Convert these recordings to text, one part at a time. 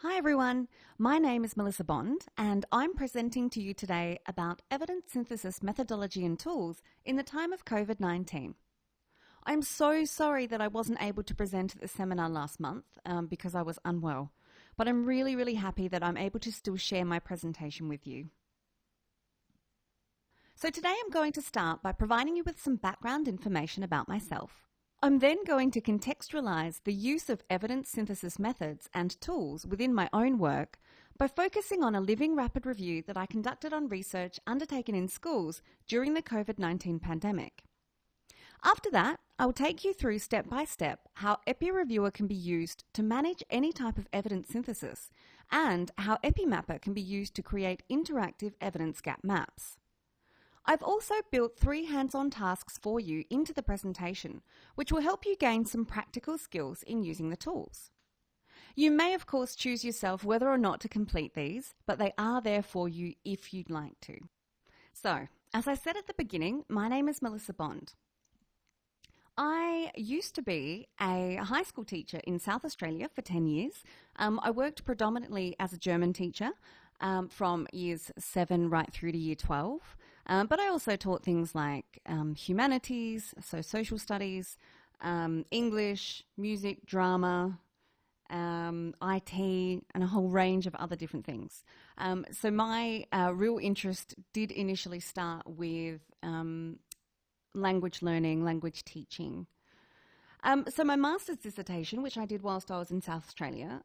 Hi everyone, my name is Melissa Bond and I'm presenting to you today about evidence synthesis methodology and tools in the time of COVID-19. I'm so sorry that I wasn't able to present at the seminar last month because I was unwell, but I'm really happy that I'm able to still share my presentation with you. So today I'm going to start by providing you with some background information about myself. I'm then going to contextualize the use of evidence synthesis methods and tools within my own work by focusing on a living rapid review that I conducted on research undertaken in schools during the COVID-19 pandemic. After that, I will take you through step by step how EPPI-Reviewer can be used to manage any type of evidence synthesis and how EPPI-Mapper can be used to create interactive evidence gap maps. I've also built 3 hands-on tasks for you into the presentation, which will help you gain some practical skills in using the tools. You may of course choose yourself whether or not to complete these, but they are there for you if you'd like to. So, as I said at the beginning, my name is Melissa Bond. I used to be a high school teacher in South Australia for 10 years. I worked predominantly as a German teacher from years 7 right through to year 12. But I also taught things like humanities, so social studies, English, music, drama, IT, and a whole range of other different things. So my real interest did initially start with language learning, language teaching. So my master's dissertation, which I did whilst I was in South Australia,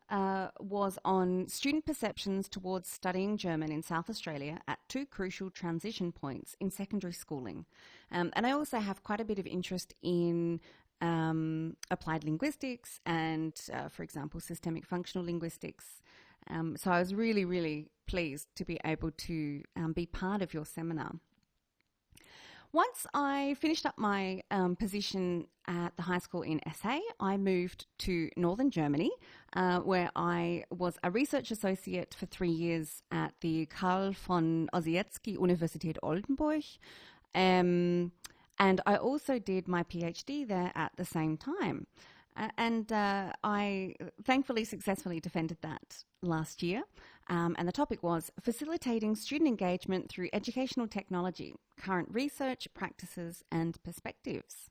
was on student perceptions towards studying German in South Australia at 2 crucial transition points in secondary schooling. And I also have quite a bit of interest in applied linguistics and, for example, systemic functional linguistics. So I was really pleased to be able to be part of your seminar. Once I finished up my position at the high school in SA, I moved to northern Germany, where I was a research associate for 3 years at the Karl von Ossietzky Universität Oldenburg, and I also did my PhD there at the same time. And I thankfully successfully defended that last year. And the topic was facilitating student engagement through educational technology, current research, practices and perspectives.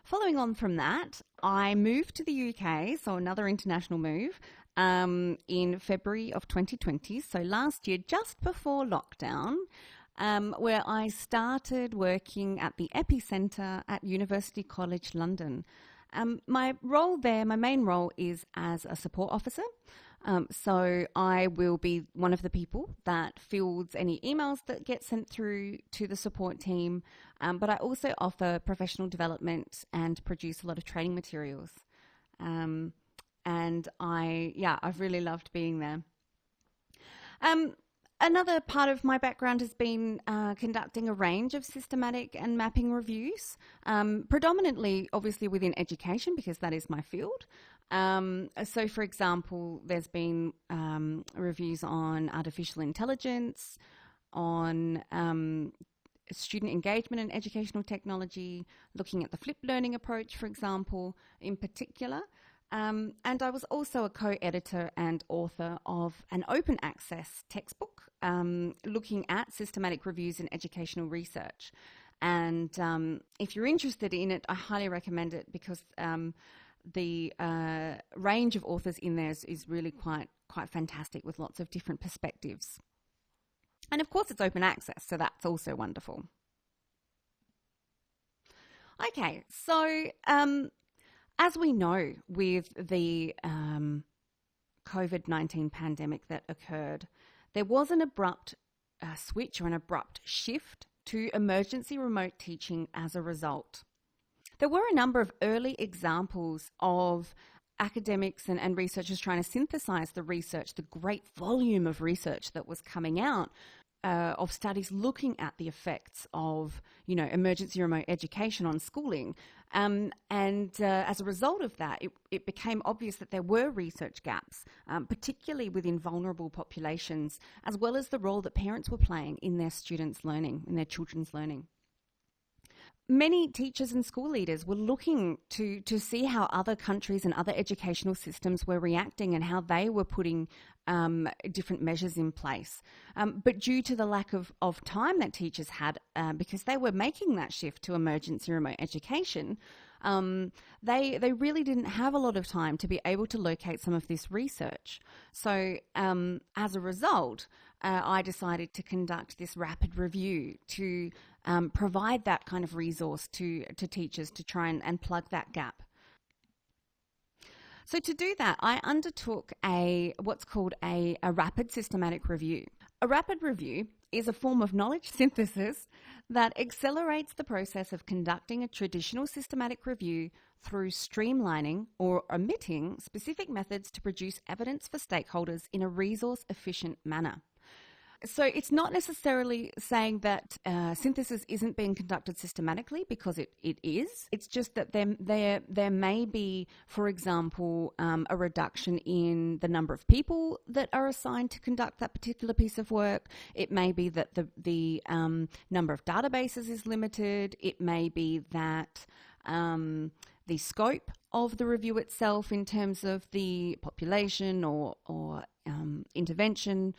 Following on from that, I moved to the UK, so another international move, in February of 2020, so last year, just before lockdown, where I started working at the Epicentre at University College London. My role there, my main role is as a support officer. So I will be one of the people that fields any emails that get sent through to the support team, but I also offer professional development and produce a lot of training materials. And I've really loved being there. Another part of my background has been conducting a range of systematic and mapping reviews, predominantly obviously within education because that is my field. So for example, there's been reviews on artificial intelligence, on student engagement and educational technology, looking at the flipped learning approach, for example, in particular. And I was also a co-editor and author of an open access textbook looking at systematic reviews in educational research. And if you're interested in it, I highly recommend it because the range of authors in there is really quite fantastic with lots of different perspectives. And of course it's open access, so that's also wonderful. Okay, so as we know with the COVID-19 pandemic that occurred, there was an abrupt switch or an abrupt shift to emergency remote teaching as a result. There were a number of early examples of academics and researchers trying to synthesize the research, the great volume of research that was coming out of studies looking at the effects of, emergency remote education on schooling. And as a result of that, it became obvious that there were research gaps, particularly within vulnerable populations, as well as the role that parents were playing in their students' learning, in their children's learning. Many teachers and school leaders were looking to see how other countries and other educational systems were reacting and how they were putting different measures in place. But due to the lack of time that teachers had, because they were making that shift to emergency remote education, they really didn't have a lot of time to be able to locate some of this research. So as a result, I decided to conduct this rapid review to provide that kind of resource to teachers to try and plug that gap. So to do that, I undertook what's called a rapid systematic review. A rapid review is a form of knowledge synthesis that accelerates the process of conducting a traditional systematic review through streamlining or omitting specific methods to produce evidence for stakeholders in a resource-efficient manner. So it's not necessarily saying that synthesis isn't being conducted systematically, because it is. It's just that there may be, for example, a reduction in the number of people that are assigned to conduct that particular piece of work. It may be that the number of databases is limited. It may be that the scope of the review itself in terms of the population or intervention,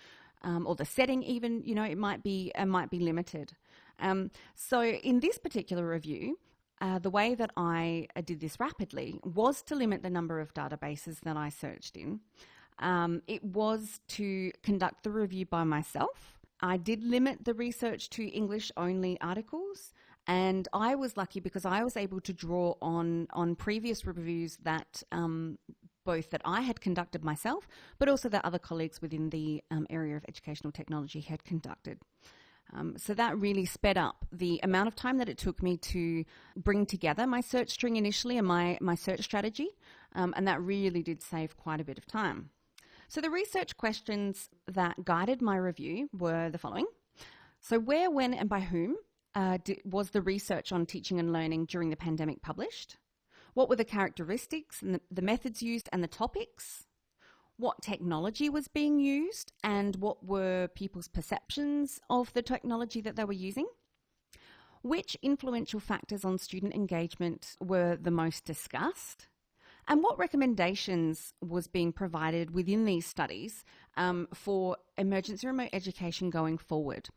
or the setting even, it might be limited. So in this particular review, the way that I did this rapidly was to limit the number of databases that I searched in. It was to conduct the review by myself. I did limit the research to English-only articles, and I was lucky because I was able to draw on previous reviews that both that I had conducted myself, but also that other colleagues within the area of educational technology had conducted. So that really sped up the amount of time that it took me to bring together my search string initially and my search strategy, and that really did save quite a bit of time. So the research questions that guided my review were the following. So where, when, and by whom was the research on teaching and learning during the pandemic published? What were the characteristics and the methods used and the topics? What technology was being used and what were people's perceptions of the technology that they were using? Which influential factors on student engagement were the most discussed? And what recommendations was being provided within these studies for emergency remote education going forward?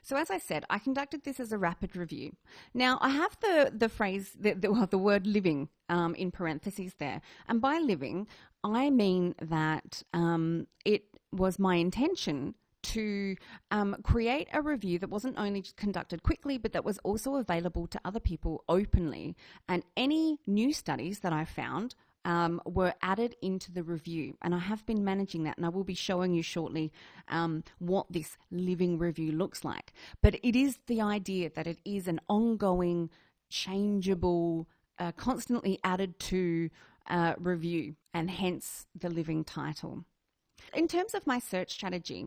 So as I said, I conducted this as a rapid review. Now, I have the phrase, the word living in parentheses there. And by living, I mean that it was my intention to create a review that wasn't only conducted quickly, but that was also available to other people openly. And any new studies that I found were added into the review, and I have been managing that, and I will be showing you shortly what this living review looks like. But it is the idea that it is an ongoing, changeable, constantly added to review, and hence the living title. In terms of my search strategy,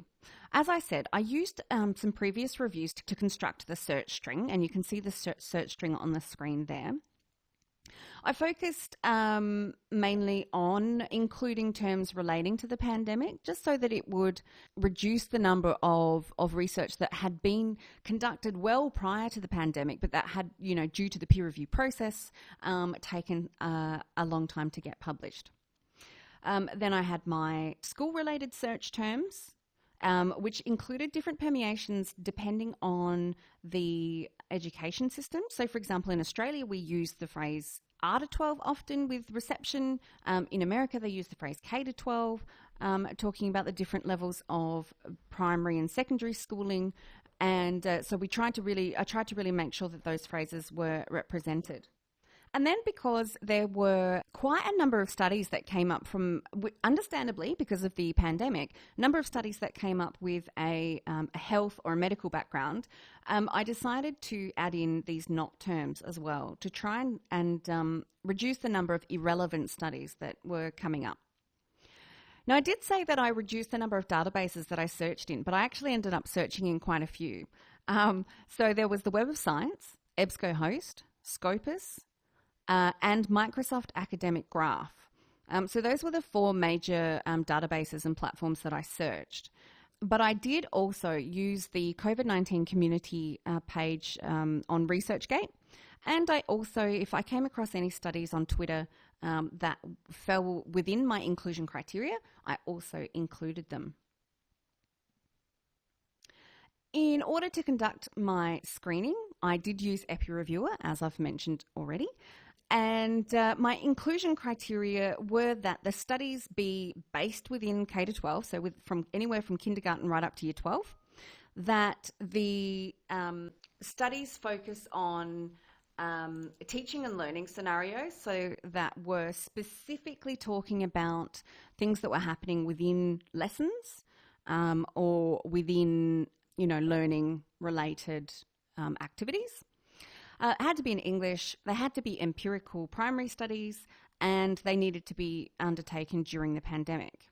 as I said, I used some previous reviews to construct the search string, and you can see the search string on the screen there. I focused mainly on including terms relating to the pandemic, just so that it would reduce the number of research that had been conducted well prior to the pandemic, but that had, due to the peer review process, taken a long time to get published. Then I had my school-related search terms, which included different permeations depending on the education system. So, for example, in Australia, we use the phrase R-12 often with reception. In America, they use the phrase K-12, talking about the different levels of primary and secondary schooling. And so I tried to really make sure that those phrases were represented. And then because there were quite a number of studies that came up from, understandably because of the pandemic, a number of studies that came up with a health or a medical background, I decided to add in these not terms as well to try and reduce the number of irrelevant studies that were coming up. Now, I did say that I reduced the number of databases that I searched in, but I actually ended up searching in quite a few. So there was the Web of Science, EBSCOhost, Scopus, and Microsoft Academic Graph. So those were the four major databases and platforms that I searched. But I did also use the COVID-19 community page on ResearchGate And I also, if I came across any studies on Twitter that fell within my inclusion criteria, I also included them. In order to conduct my screening, I did use EPPI-Reviewer, as I've mentioned already. And my inclusion criteria were that the studies be based within K-12, so from anywhere from kindergarten right up to year 12, that the studies focus on teaching and learning scenarios, so that were specifically talking about things that were happening within lessons or within, learning related activities. It had to be in English, they had to be empirical primary studies, and they needed to be undertaken during the pandemic.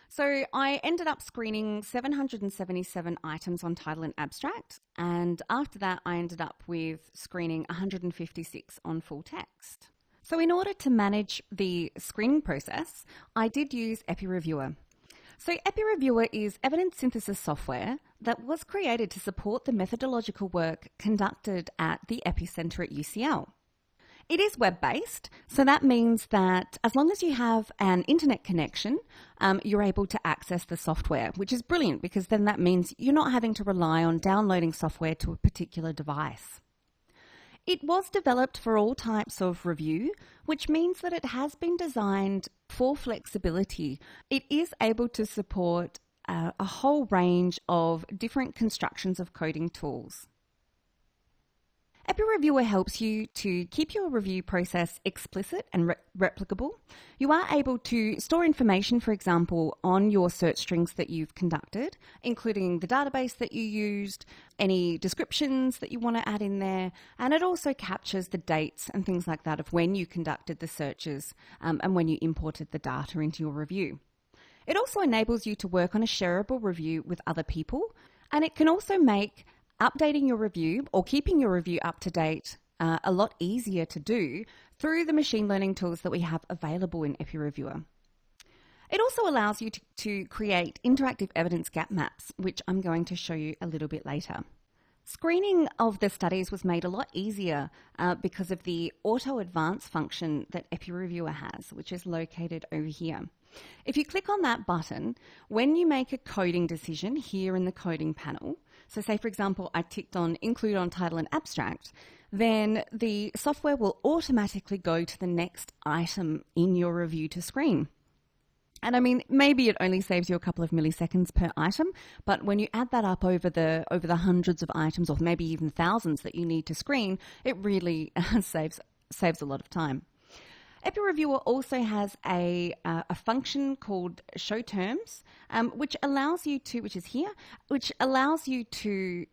So I ended up screening 777 items on title and abstract, and after that I ended up with screening 156 on full text. So in order to manage the screening process, I did use EPPI-Reviewer. So EPPI-Reviewer is evidence synthesis software that was created to support the methodological work conducted at the Epicenter at UCL. It is web-based, so that means that as long as you have an internet connection, you're able to access the software, which is brilliant because then that means you're not having to rely on downloading software to a particular device. It was developed for all types of review, which means that it has been designed for flexibility. It is able to support a whole range of different constructions of coding tools. EPPI-Reviewer helps you to keep your review process explicit and replicable. You are able to store information, for example, on your search strings that you've conducted, including the database that you used, any descriptions that you want to add in there, and it also captures the dates and things like that of when you conducted the searches and when you imported the data into your review. It also enables you to work on a shareable review with other people, and it can also make updating your review or keeping your review up to date a lot easier to do through the machine learning tools that we have available in EPPI-Reviewer. It also allows you to create interactive evidence gap maps, which I'm going to show you a little bit later. Screening of the studies was made a lot easier because of the auto advance function that EPPI-Reviewer has, which is located over here. If you click on that button, when you make a coding decision here in the coding panel, so say for example I ticked on include on title and abstract, then the software will automatically go to the next item in your review to screen. And I mean, maybe it only saves you a couple of milliseconds per item, but when you add that up over the hundreds of items or maybe even thousands that you need to screen, it really saves a lot of time. EPPI-Reviewer also has a function called show terms, which allows you to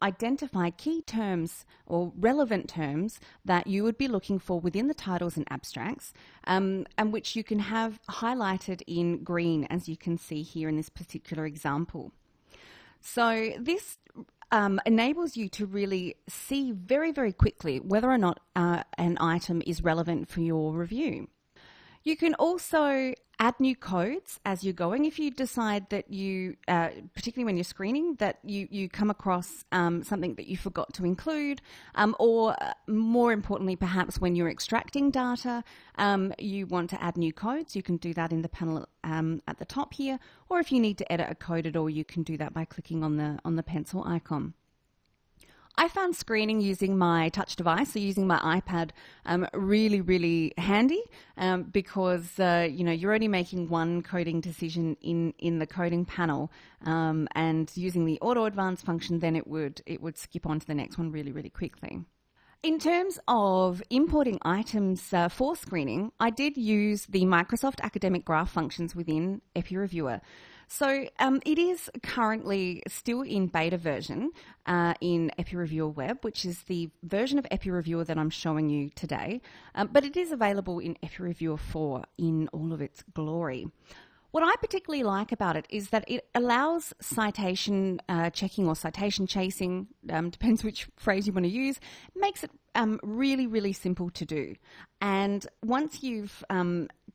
identify key terms or relevant terms that you would be looking for within the titles and abstracts, and which you can have highlighted in green, as you can see here in this particular example. So this enables you to really see very, very quickly whether or not an item is relevant for your review. You can also add new codes as you're going. If you decide that you, particularly when you're screening, that you come across something that you forgot to include, or more importantly, perhaps when you're extracting data, you want to add new codes, you can do that in the panel at the top here, or if you need to edit a code at all, you can do that by clicking on the pencil icon. I found screening using my touch device, so using my iPad, really, really handy because you're only making one coding decision in the coding panel, and using the auto advance function, then it would skip on to the next one really, really quickly. In terms of importing items for screening, I did use the Microsoft Academic Graph functions within EPPI-Reviewer. So it is currently still in beta version in EPPI-Reviewer Web, which is the version of EPPI-Reviewer that I'm showing you today, but it is available in EPPI-Reviewer 4 in all of its glory. What I particularly like about it is that it allows citation checking or citation chasing, depends which phrase you want to use, makes it really, really simple to do. And once you've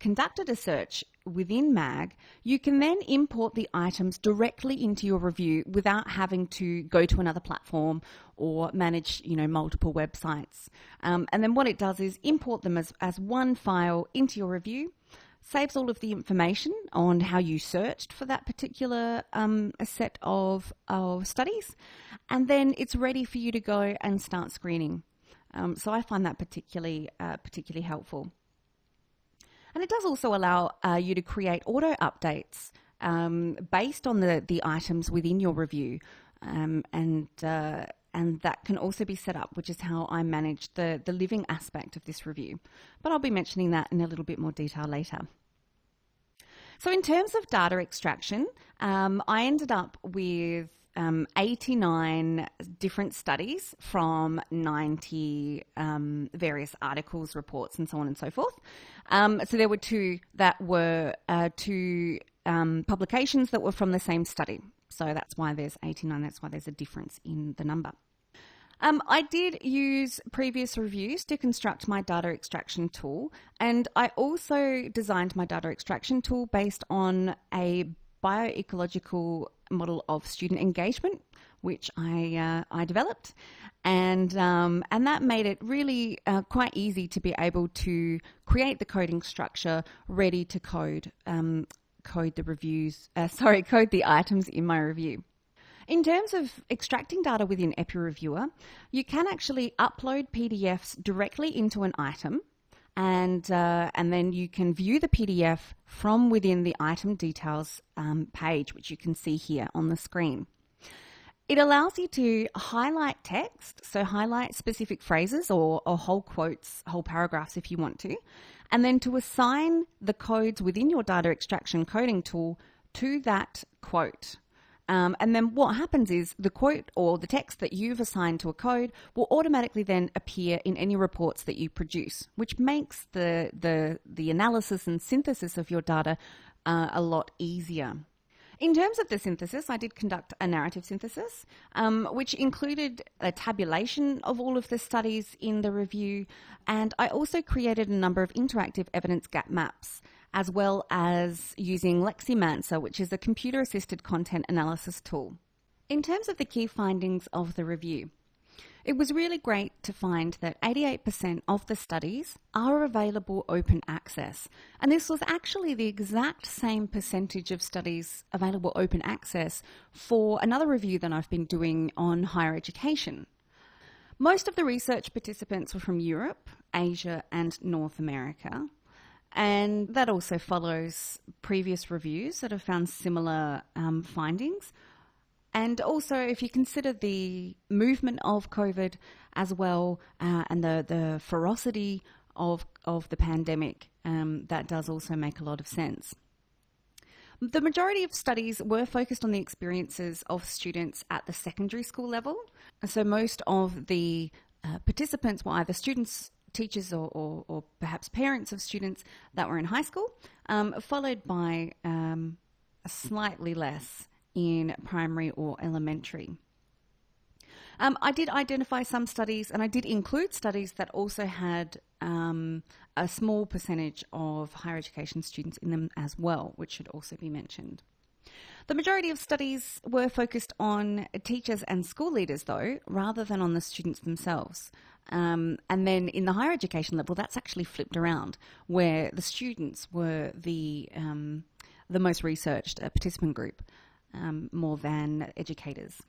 conducted a search within MAG, you can then import the items directly into your review without having to go to another platform or manage, multiple websites. And then what it does is import them as one file into your review, saves all of the information on how you searched for that particular set of studies, and then it's ready for you to go and start screening. So I find that particularly helpful. And it does also allow you to create auto updates based on the items within your review, and that can also be set up, which is how I manage the living aspect of this review. But I'll be mentioning that in a little bit more detail later. So in terms of data extraction, I ended up with 89 different studies from 90 various articles, reports, and so on and so forth. So there were two publications that were from the same study. So that's why there's 89. That's why there's a difference in the number. I did use previous reviews to construct my data extraction tool, and I also designed my data extraction tool based on a bioecological model of student engagement, which I developed, and that made it really quite easy to be able to create the coding structure ready to code the items in my review. In terms of extracting data within EPPI-Reviewer, you can actually upload PDFs directly into an item, and then you can view the PDF from within the item details page, which you can see here on the screen. It allows you to highlight text, so highlight specific phrases or whole quotes, whole paragraphs if you want to, and then to assign the codes within your data extraction coding tool to that quote. And then what happens is the quote or the text that you've assigned to a code will automatically then appear in any reports that you produce, which makes the analysis and synthesis of your data a lot easier. In terms of the synthesis, I did conduct a narrative synthesis, which included a tabulation of all of the studies in the review, and I also created a number of interactive evidence gap maps, as well as using Leximancer, which is a computer-assisted content analysis tool. In terms of the key findings of the review, it was really great to find that 88% of the studies are available open access, and this was actually the exact same percentage of studies available open access for another review that I've been doing on higher education. Most of the research participants were from Europe, Asia, and North America. And that also follows previous reviews that have found similar findings. And also, if you consider the movement of COVID as well, and the ferocity of the pandemic, that does also make a lot of sense. The majority of studies were focused on the experiences of students at the secondary school level. So most of the participants were either students, teachers, or perhaps parents of students that were in high school, followed by slightly less in primary or elementary. I did identify some studies, and I did include studies that also had a small percentage of higher education students in them as well, which should also be mentioned. The majority of studies were focused on teachers and school leaders, though, rather than on the students themselves. And then in the higher education level, that's actually flipped around, where the students were the most researched participant group, more than educators.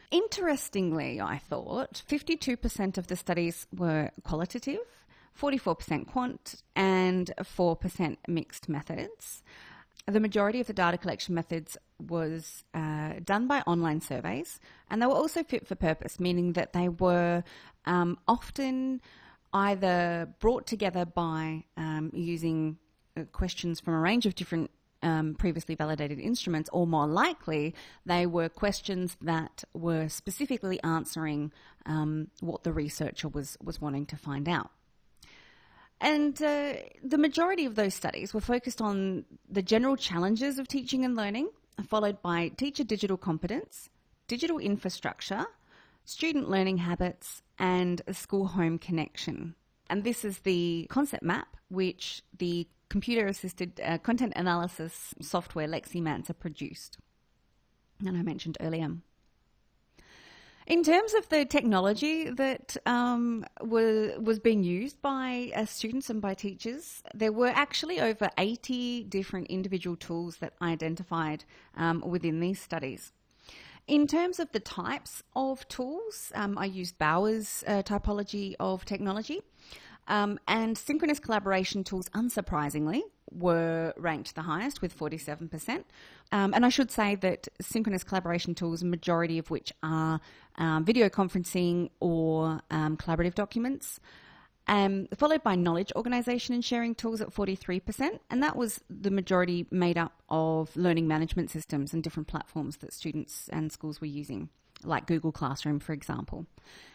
Interestingly, I thought 52% of the studies were qualitative, 44% quant, and 4% mixed methods. The majority of the data collection methods was done by online surveys, and they were also fit for purpose, meaning that they were often either brought together by using questions from a range of different previously validated instruments, or more likely, they were questions that were specifically answering what the researcher was wanting to find out. And the majority of those studies were focused on the general challenges of teaching and learning, followed by teacher digital competence, digital infrastructure, student learning habits, and school-home connection. And this is the concept map, which the computer-assisted content analysis software Leximans are produced, and I mentioned earlier. In terms of the technology that was being used by students and by teachers, there were actually over 80 different individual tools that I identified within these studies. In terms of the types of tools, I used Bauer's typology of technology, and synchronous collaboration tools, unsurprisingly, were ranked the highest with 47%. And I should say that synchronous collaboration tools, majority of which are video conferencing or collaborative documents, followed by knowledge organisation and sharing tools at 43%. And that was the majority made up of learning management systems and different platforms that students and schools were using, like Google Classroom, for example.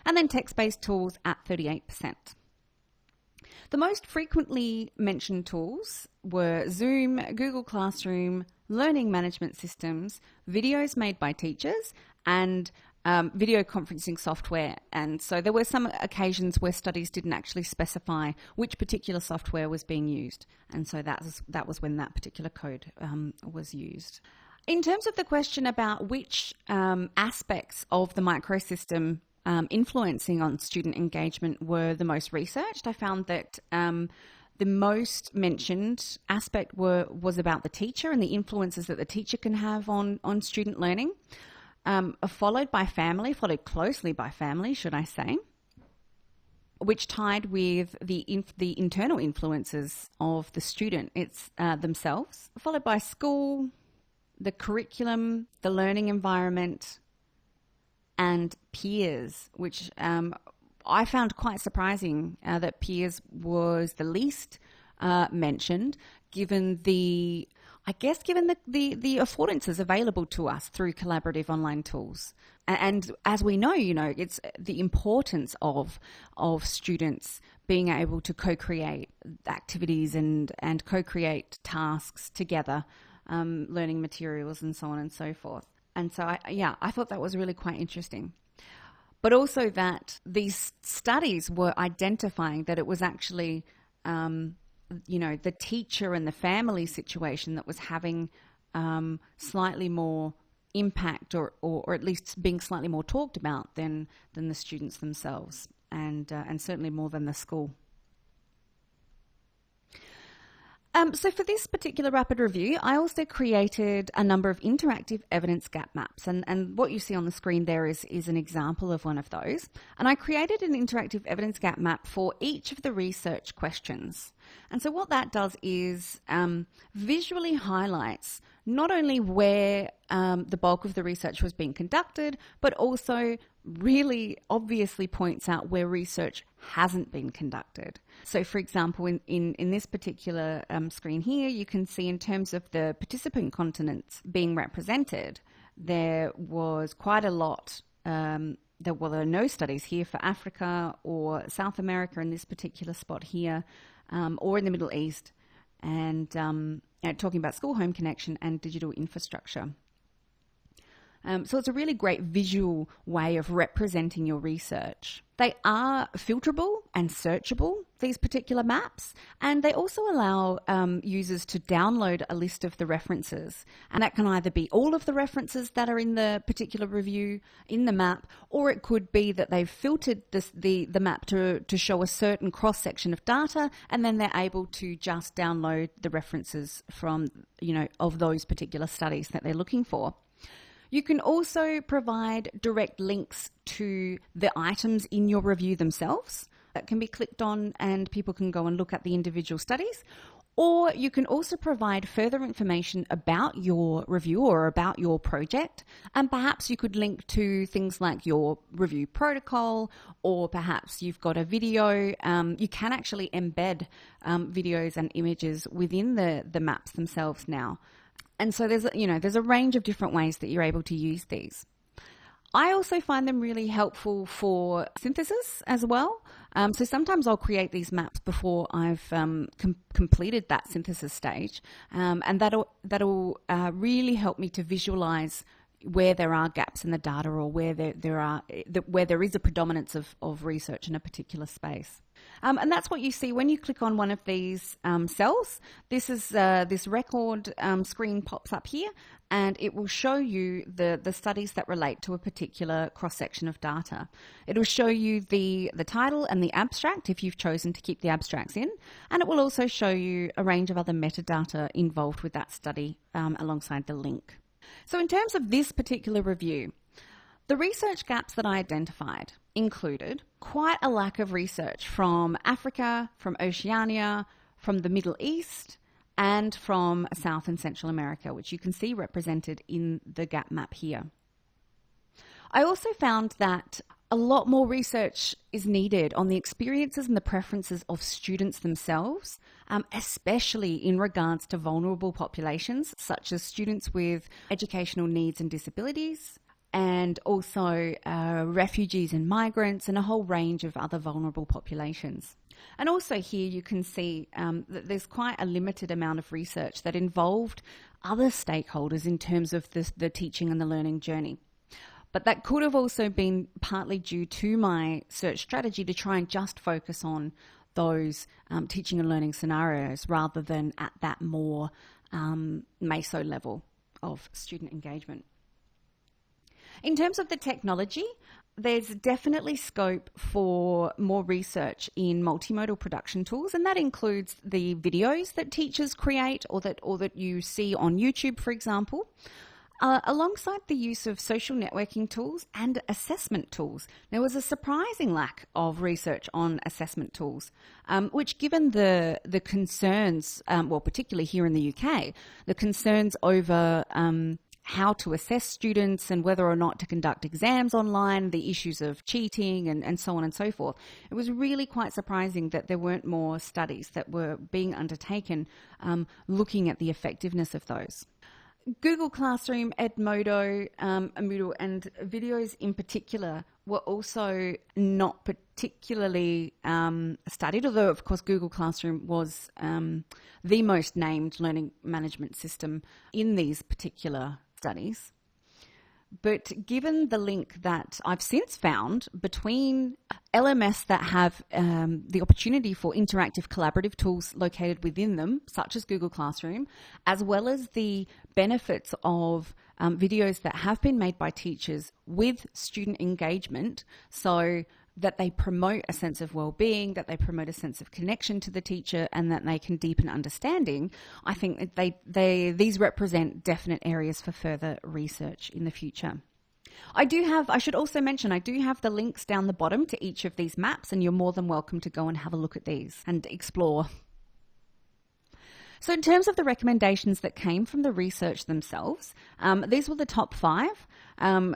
And then text-based tools at 38%. The most frequently mentioned tools were Zoom, Google Classroom, learning management systems, videos made by teachers, and video conferencing software. And so there were some occasions where studies didn't actually specify which particular software was being used. And so that was when that particular code was used. In terms of the question about which aspects of the microsystem influencing on student engagement were the most researched, I found that the most mentioned aspect was about the teacher and the influences that the teacher can have on student learning, followed closely by family, should I say, which tied with the internal influences of the student themselves, followed by school, the curriculum, the learning environment, and peers, which I found quite surprising that peers was the least mentioned, given the affordances available to us through collaborative online tools. And as we know, it's the importance of students being able to co-create activities and co-create tasks together, learning materials and so on and so forth. And so, I thought that was really quite interesting. But also that these studies were identifying that it was actually, the teacher and the family situation that was having slightly more impact or at least being slightly more talked about than the students themselves, and certainly more than the school. So for this particular rapid review, I also created a number of interactive evidence gap maps. And what you see on the screen there is an example of one of those. And I created an interactive evidence gap map for each of the research questions. And so what that does is visually highlights not only where the bulk of the research was being conducted, but also really obviously points out where research hasn't been conducted. So for example, in this particular screen here, you can see in terms of the participant continents being represented, there was quite a lot. There were no studies here for Africa or South America in this particular spot here, or in the Middle East, and talking about school-home connection and digital infrastructure. So it's a really great visual way of representing your research. They are filterable and searchable, these particular maps, and they also allow users to download a list of the references. And that can either be all of the references that are in the particular review in the map, or it could be that they've filtered the map to show a certain cross-section of data, and then they're able to just download the references from, of those particular studies that they're looking for. You can also provide direct links to the items in your review themselves that can be clicked on, and people can go and look at the individual studies. Or you can also provide further information about your review or about your project. And perhaps you could link to things like your review protocol, or perhaps you've got a video. You can actually embed videos and images within the maps themselves now. And so there's a range of different ways that you're able to use these. I also find them really helpful for synthesis as well. So sometimes I'll create these maps before I've completed that synthesis stage, and that'll really help me to visualize where there are gaps in the data, or where there is a predominance of research in a particular space. And that's what you see when you click on one of these cells. This record screen pops up here, and it will show you the studies that relate to a particular cross-section of data. It will show you the title and the abstract if you've chosen to keep the abstracts in, and it will also show you a range of other metadata involved with that study alongside the link. So in terms of this particular review, the research gaps that I identified included quite a lack of research from Africa, from Oceania, from the Middle East, and from South and Central America, which you can see represented in the gap map here. I also found that a lot more research is needed on the experiences and the preferences of students themselves, especially in regards to vulnerable populations, such as students with educational needs and disabilities, and also refugees and migrants, and a whole range of other vulnerable populations. And also here you can see that there's quite a limited amount of research that involved other stakeholders in terms of the teaching and the learning journey. But that could have also been partly due to my search strategy to try and just focus on those teaching and learning scenarios rather than at that more meso level of student engagement. In terms of the technology, there's definitely scope for more research in multimodal production tools, and that includes the videos that teachers create or that you see on YouTube, for example, alongside the use of social networking tools and assessment tools. There was a surprising lack of research on assessment tools, which, given the concerns, well, particularly here in the UK, the concerns over how to assess students and whether or not to conduct exams online, the issues of cheating and so on and so forth. It was really quite surprising that there weren't more studies that were being undertaken looking at the effectiveness of those. Google Classroom, Edmodo, Moodle, and videos in particular were also not particularly studied, although of course Google Classroom was the most named learning management system in these particular studies. But given the link that I've since found between LMS that have the opportunity for interactive collaborative tools located within them, such as Google Classroom, as well as the benefits of videos that have been made by teachers with student engagement, so that they promote a sense of well-being, that they promote a sense of connection to the teacher, and that they can deepen understanding, I think that these represent definite areas for further research in the future. I should also mention, I do have the links down the bottom to each of these maps, and you're more than welcome to go and have a look at these and explore. So in terms of the recommendations that came from the research themselves, these were the top 5.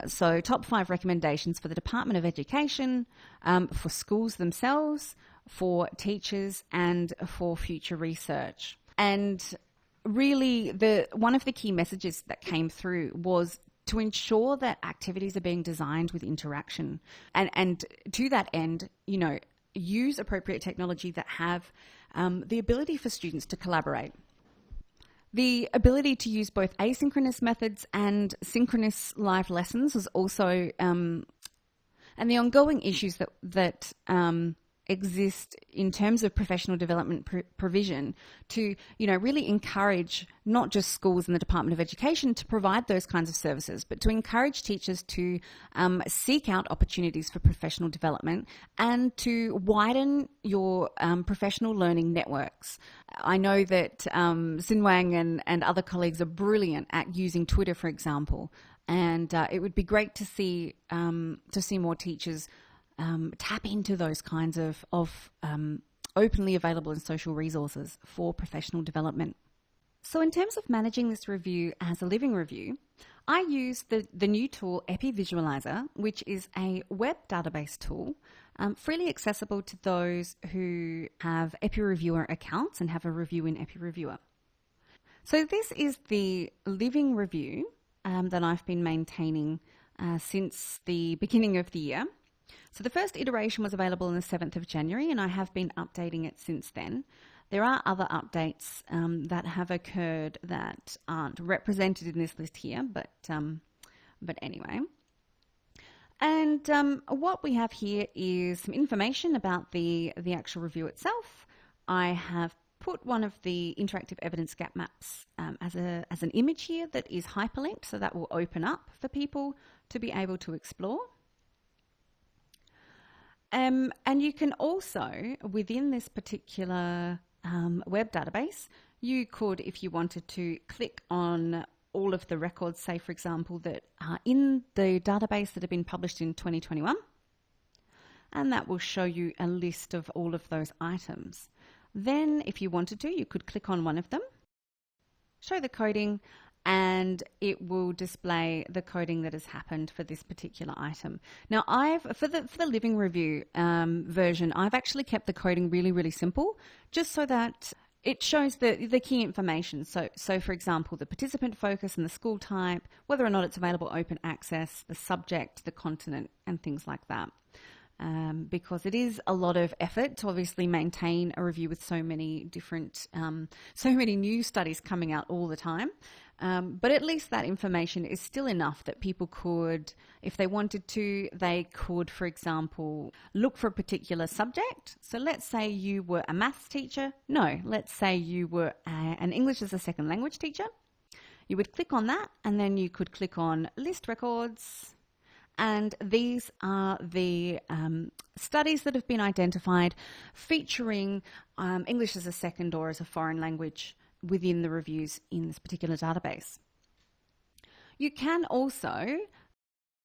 So top 5 recommendations for the Department of Education, for schools themselves, for teachers, and for future research. And really, one of the key messages that came through was to ensure that activities are being designed with interaction. And to that end, use appropriate technology that have the ability for students to collaborate. The ability to use both asynchronous methods and synchronous live lessons is also, and the ongoing issues that exist in terms of professional development provision to, really encourage not just schools and the Department of Education to provide those kinds of services, but to encourage teachers to seek out opportunities for professional development and to widen your professional learning networks. I know that Xinwang and other colleagues are brilliant at using Twitter, for example, and it would be great to see more teachers tap into those kinds of openly available and social resources for professional development. So in terms of managing this review as a living review, I use the new tool EPPI Visualizer, which is a web database tool freely accessible to those who have EPPI-Reviewer accounts and have a review in EPPI-Reviewer. So this is the living review that I've been maintaining since the beginning of the year. So the first iteration was available on the 7th of January, and I have been updating it since then. There are other updates that have occurred that aren't represented in this list here, but anyway. And what we have here is some information about the actual review itself. I have put one of the interactive evidence gap maps as an image here that is hyperlinked, so that will open up for people to be able to explore. And you can also, within this particular web database, you could, if you wanted to, click on all of the records, say for example, that are in the database that have been published in 2021, and that will show you a list of all of those items. Then if you wanted to, you could click on one of them, show the coding, and it will display the coding that has happened for this particular item. Now, for the living review version, I've actually kept the coding really, really simple, just so that it shows the key information. So for example, the participant focus and the school type, whether or not it's available open access, the subject, the continent, and things like that. Because it is a lot of effort to obviously maintain a review with so many different, so many new studies coming out all the time. But at least that information is still enough that people could, if they wanted to, they could, for example, look for a particular subject. So let's say you were a maths teacher. No, let's say you were an English as a second language teacher. You would click on that, and then you could click on list records. And these are the studies that have been identified featuring English as a second or as a foreign language within the reviews in this particular database. You can also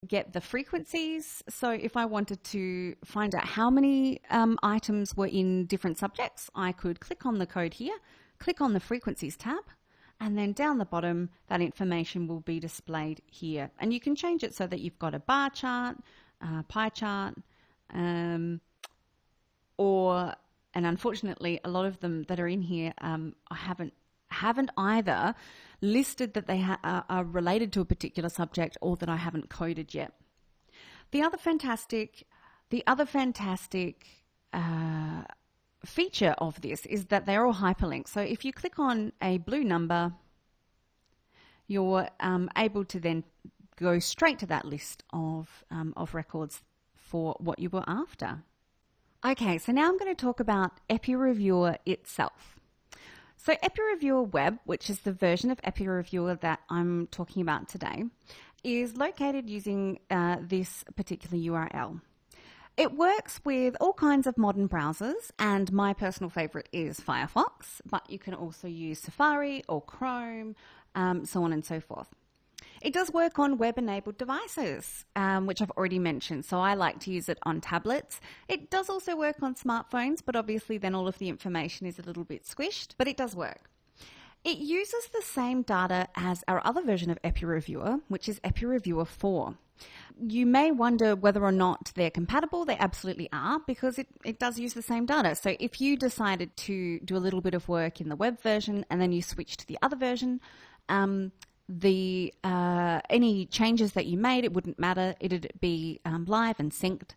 get the frequencies. So if I wanted to find out how many items were in different subjects, I could click on the code here, click on the frequencies tab, and then down the bottom, that information will be displayed here. And you can change it so that you've got a bar chart, pie chart, and unfortunately, a lot of them that are in here, I haven't either listed that they are related to a particular subject or that I haven't coded yet. The other fantastic feature of this is that they're all hyperlinked. So if you click on a blue number, you're able to then go straight to that list of records for what you were after. Okay, so now I'm going to talk about EPPI-Reviewer itself. So EPPI-Reviewer Web, which is the version of EPPI-Reviewer that I'm talking about today, is located using this particular URL. It works with all kinds of modern browsers, and my personal favorite is Firefox, but you can also use Safari or Chrome, so on and so forth. It does work on web-enabled devices, which I've already mentioned, so I like to use it on tablets. It does also work on smartphones, but obviously then all of the information is a little bit squished, but it does work. It uses the same data as our other version of EPPI-Reviewer, which is EPPI-Reviewer 4. You may wonder whether or not they're compatible. They absolutely are, because it does use the same data. So if you decided to do a little bit of work in the web version and then you switch to the other version, any changes that you made, it wouldn't matter. It'd be live and synced.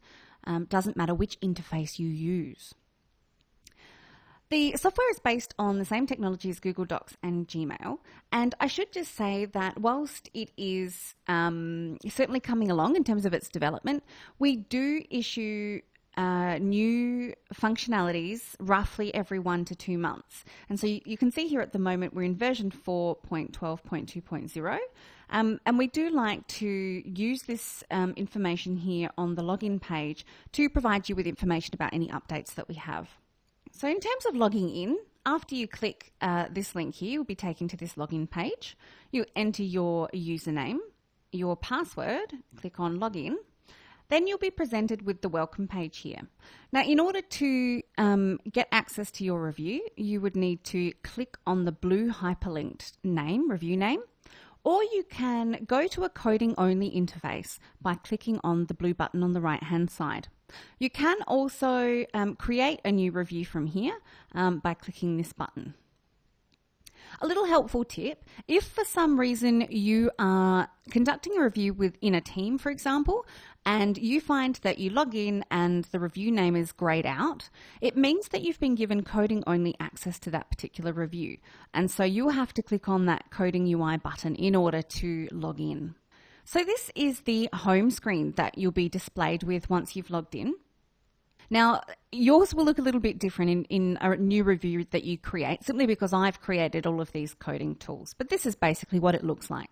Doesn't matter which interface you use. The software is based on the same technology as Google Docs and Gmail, and I should just say that whilst it is certainly coming along in terms of its development, we do issue new functionalities roughly every 1 to 2 months. And so you can see here at the moment we're in version 4.12.2.0, and we do like to use this information here on the login page to provide you with information about any updates that we have. So in terms of logging in, after you click this link here, you'll be taken to this login page. You enter your username, your password, click on login. Then you'll be presented with the welcome page here. Now, in order to get access to your review, you would need to click on the blue hyperlinked name, review name, or you can go to a coding-only interface by clicking on the blue button on the right-hand side. You can also create a new review from here by clicking this button. A little helpful tip, if for some reason you are conducting a review within a team, for example, and you find that you log in and the review name is grayed out, it means that you've been given coding only access to that particular review. And so you'll have to click on that coding UI button in order to log in. So this is the home screen that you'll be displayed with once you've logged in. Now, yours will look a little bit different in a new review that you create, simply because I've created all of these coding tools. But this is basically what it looks like.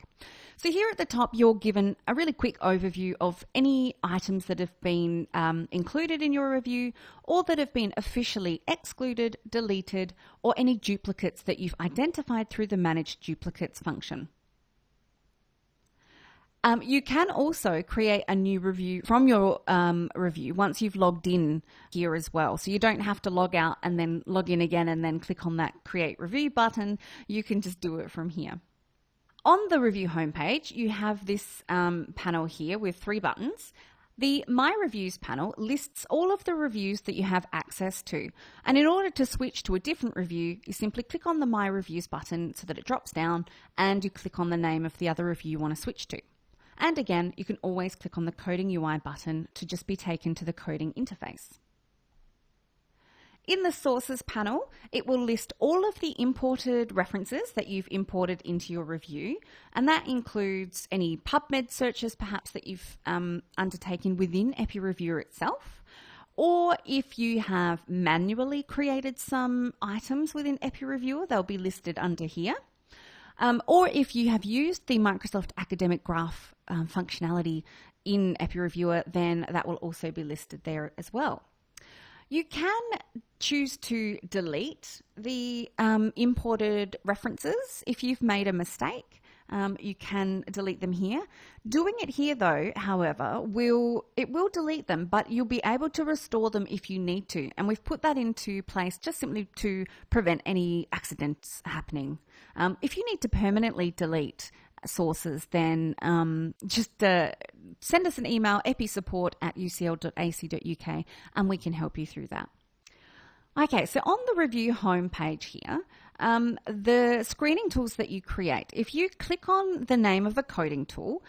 So here at the top, you're given a really quick overview of any items that have been included in your review, or that have been officially excluded, deleted, or any duplicates that you've identified through the Manage Duplicates function. You can also create a new review from your review once you've logged in here as well. So you don't have to log out and then log in again and then click on that Create Review button. You can just do it from here. On the review homepage, you have this panel here with 3 buttons. The My Reviews panel lists all of the reviews that you have access to. And in order to switch to a different review, you simply click on the My Reviews button so that it drops down, and you click on the name of the other review you want to switch to. And again, you can always click on the Coding UI button to just be taken to the coding interface. In the Sources panel, it will list all of the imported references that you've imported into your review, and that includes any PubMed searches perhaps that you've undertaken within EPPI-Reviewer itself, or if you have manually created some items within EPPI-Reviewer, they'll be listed under here. Or if you have used the Microsoft Academic Graph functionality in EPPI-Reviewer, then that will also be listed there as well. You can choose to delete the imported references if you've made a mistake. You can delete them here. Doing it here though, however, will delete them, but you'll be able to restore them if you need to. And we've put that into place just simply to prevent any accidents happening. If you need to permanently delete sources, then just send us an email, episupport@ucl.ac.uk, and we can help you through that. Okay, so on the review homepage here, the screening tools that you create, if you click on the name of a coding tool,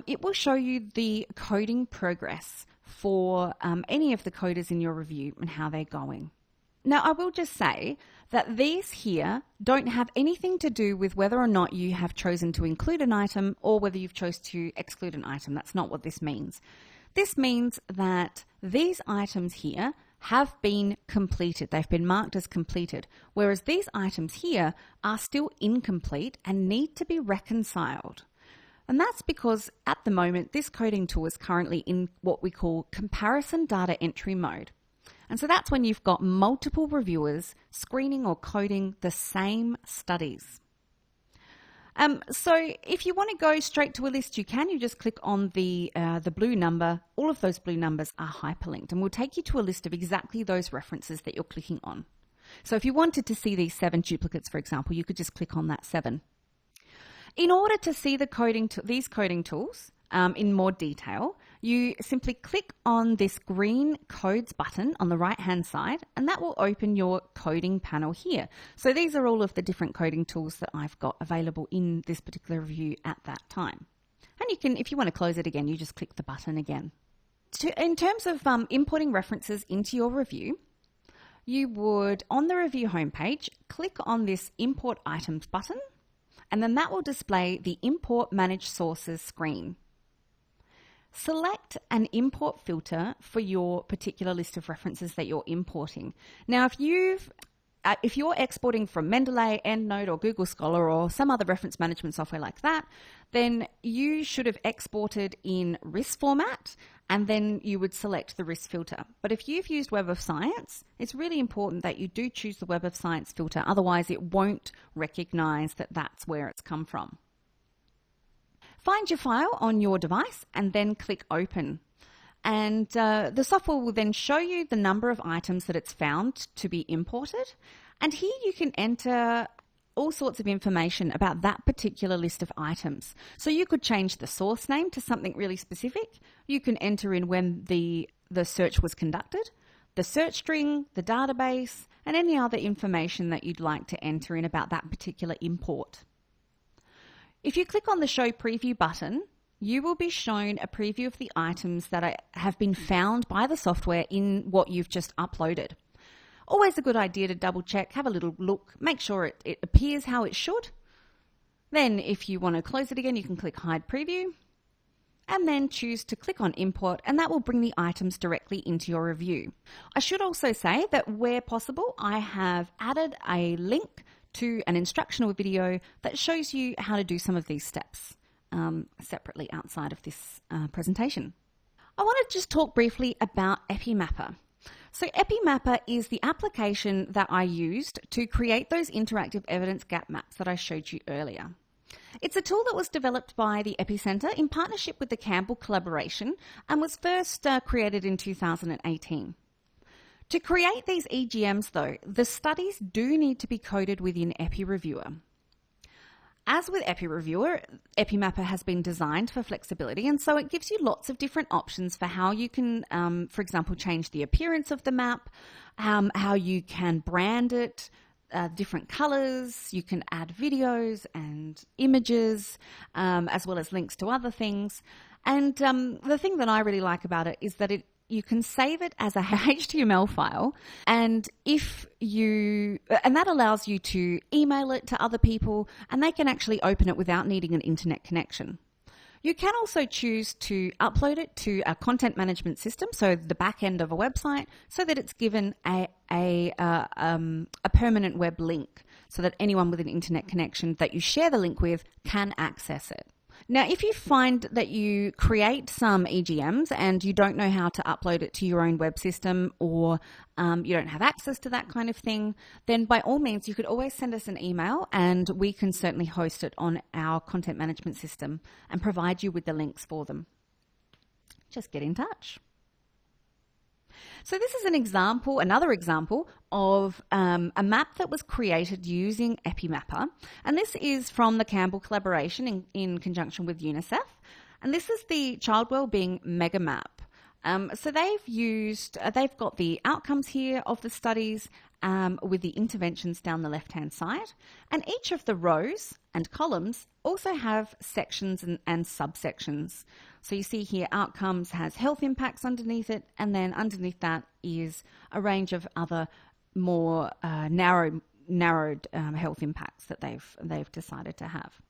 it will show you the coding progress for any of the coders in your review and how they're going. Now, I will just say that these here don't have anything to do with whether or not you have chosen to include an item or whether you've chosen to exclude an item. That's not what this means. This means that these items here have been completed. They've been marked as completed, whereas these items here are still incomplete and need to be reconciled. And that's because at the moment, this coding tool is currently in what we call comparison data entry mode. And so that's when you've got multiple reviewers screening or coding the same studies. So if you want to go straight to a list, you can. You just click on the blue number. All of those blue numbers are hyperlinked and will take you to a list of exactly those references that you're clicking on. So if you wanted to see these 7 duplicates, for example, you could just click on that 7. In order to see these coding tools in more detail, you simply click on this green codes button on the right hand side, and that will open your coding panel here. So these are all of the different coding tools that I've got available in this particular review at that time. And you can, if you want to close it again, you just click the button again. In terms of importing references into your review, you would, on the review homepage, click on this Import Items button, and then that will display the Import Manage Sources screen. Select an import filter for your particular list of references that you're importing. Now, if you're exporting from Mendeley, EndNote, or Google Scholar, or some other reference management software like that, then you should have exported in RIS format, and then you would select the RIS filter. But if you've used Web of Science, it's really important that you do choose the Web of Science filter, otherwise it won't recognize that that's where it's come from. Find your file on your device and then click Open. And the software will then show you the number of items that it's found to be imported. And here you can enter all sorts of information about that particular list of items. So you could change the source name to something really specific. You can enter in when the search was conducted, the search string, the database, and any other information that you'd like to enter in about that particular import. If you click on the Show Preview button, you will be shown a preview of the items that have been found by the software in what you've just uploaded. Always a good idea to double check, have a little look, make sure it appears how it should. Then if you want to close it again, you can click Hide Preview. and then choose to click on import, and that will bring the items directly into your review. I should also say that where possible, I have added a link to an instructional video that shows you how to do some of these steps separately outside of this presentation. I want to just talk briefly about EPPI-Mapper. So EPPI-Mapper is the application that I used to create those interactive evidence gap maps that I showed you earlier. It's a tool that was developed by the Epicenter in partnership with the Campbell collaboration and was first created in 2018. To create these EGMs though, the studies do need to be coded within EPPI-Reviewer. As with EPPI-Reviewer, EPPI-Mapper has been designed for flexibility, and so it gives you lots of different options for how you can, for example, change the appearance of the map, how you can brand it, different colors, you can add videos and images, as well as links to other things. And the thing that I really like about it is that you can save it as a HTML file, and that allows you to email it to other people, and they can actually open it without needing an internet connection. You can also choose to upload it to a content management system, so the back end of a website, so that it's given a permanent web link so that anyone with an internet connection that you share the link with can access it. Now, if you find that you create some EGMs and you don't know how to upload it to your own web system, or you don't have access to that kind of thing, then by all means, you could always send us an email and we can certainly host it on our content management system and provide you with the links for them. Just get in touch. So this is another example of a map that was created using EPPI-Mapper, and this is from the Campbell collaboration in conjunction with UNICEF, and this is the Child Wellbeing Mega Map. So they've got the outcomes here of the studies with the interventions down the left-hand side, and each of the rows and columns also have sections and subsections. So you see here outcomes has health impacts underneath it, and then underneath that is a range of other more narrowed health impacts that they've decided to have.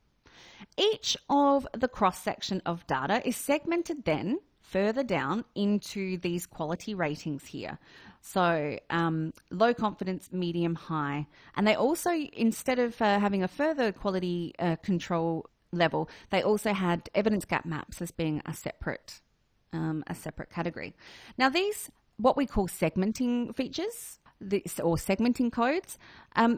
Each of the cross-section of data is segmented then further down into these quality ratings here. So low confidence, medium, high. And they also, instead of having a further quality control level, they also had evidence gap maps as being a separate category. Now these, what we call segmenting features, or segmenting codes,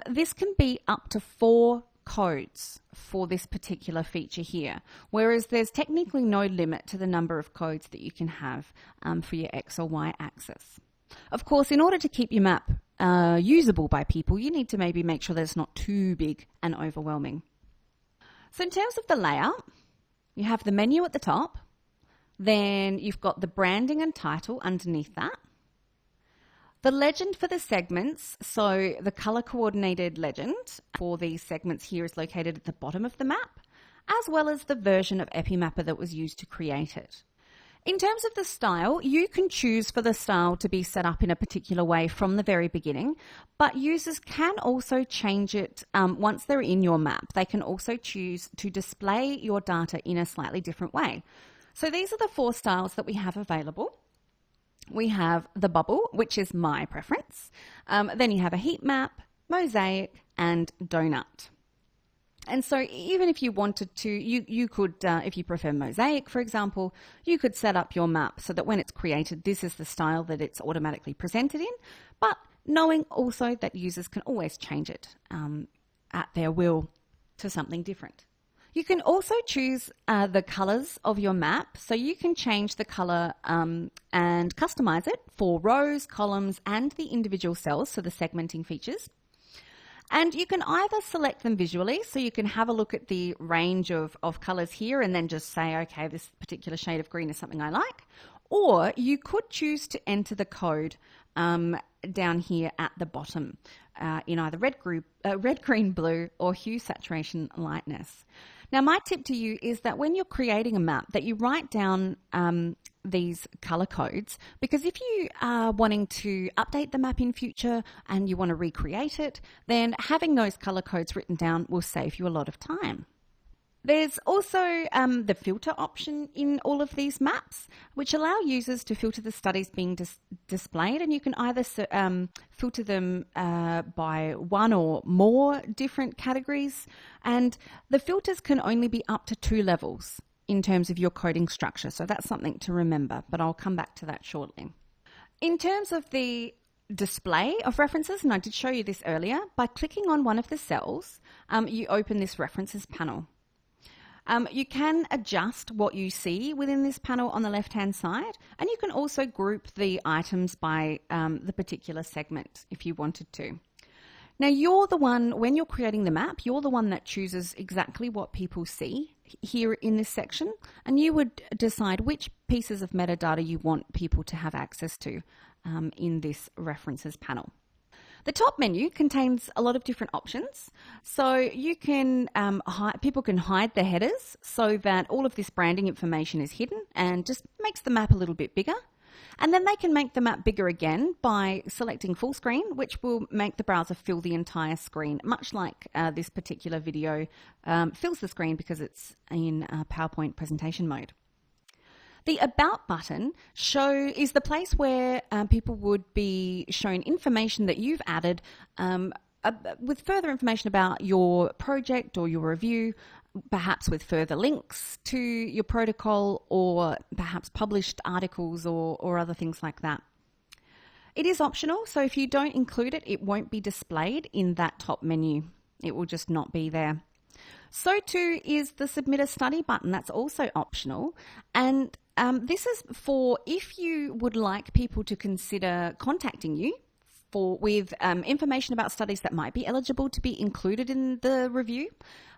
this can be up to 4 codes for this particular feature here, whereas there's technically no limit to the number of codes that you can have for your X or Y axis. Of course, in order to keep your map usable by people, you need to maybe make sure that it's not too big and overwhelming. So in terms of the layout, you have the menu at the top, then you've got the branding and title underneath that. The legend for the segments, so the color coordinated legend for these segments here is located at the bottom of the map, as well as the version of EPPI-Mapper that was used to create it. In terms of the style, you can choose for the style to be set up in a particular way from the very beginning, but users can also change it once they're in your map. They can also choose to display your data in a slightly different way. So these are the 4 styles that we have available. We have the bubble, which is my preference. Then you have a heat map, mosaic, and donut. And so even if you wanted to, you could, if you prefer mosaic, for example, you could set up your map so that when it's created, this is the style that it's automatically presented in, but knowing also that users can always change it at their will to something different. You can also choose the colors of your map, so you can change the color and customize it for rows, columns, and the individual cells, so the segmenting features. And you can either select them visually, so you can have a look at the range of colors here and then just say, okay, this particular shade of green is something I like. Or you could choose to enter the code down here at the bottom in either red, green, blue, or hue, saturation, lightness. Now, my tip to you is that when you're creating a map, that you write down these color codes, because if you are wanting to update the map in future and you want to recreate it, then having those color codes written down will save you a lot of time. There's also the filter option in all of these maps, which allow users to filter the studies being displayed, and you can either filter them by one or more different categories, and the filters can only be up to 2 levels in terms of your coding structure, so that's something to remember, but I'll come back to that shortly. In terms of the display of references, and I did show you this earlier, by clicking on one of the cells, you open this references panel. You can adjust what you see within this panel on the left-hand side, and you can also group the items by the particular segment if you wanted to. Now, you're the one, when you're creating the map, you're the one that chooses exactly what people see here in this section, and you would decide which pieces of metadata you want people to have access to in this references panel. The top menu contains a lot of different options. So you can people can hide their headers so that all of this branding information is hidden and just makes the map a little bit bigger. And then they can make the map bigger again by selecting full screen, which will make the browser fill the entire screen, much like this particular video fills the screen because it's in PowerPoint presentation mode. The About button is the place where people would be shown information that you've added with further information about your project or your review, perhaps with further links to your protocol or perhaps published articles or other things like that. It is optional, so if you don't include it, it won't be displayed in that top menu. It will just not be there. So too is the Submit a Study button. That's also optional, and this is for if you would like people to consider contacting you with information about studies that might be eligible to be included in the review.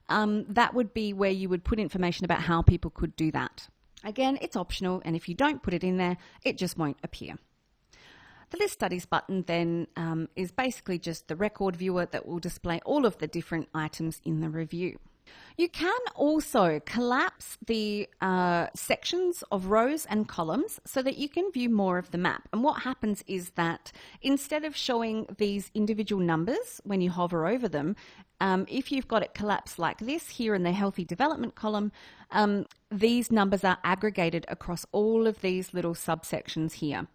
That would be where you would put information about how people could do that. Again, it's optional, and if you don't put it in there, it just won't appear. The List Studies button then is basically just the record viewer that will display all of the different items in the review. You can also collapse the sections of rows and columns so that you can view more of the map. And what happens is that instead of showing these individual numbers when you hover over them, if you've got it collapsed like this here in the Healthy Development column, these numbers are aggregated across all of these little subsections here.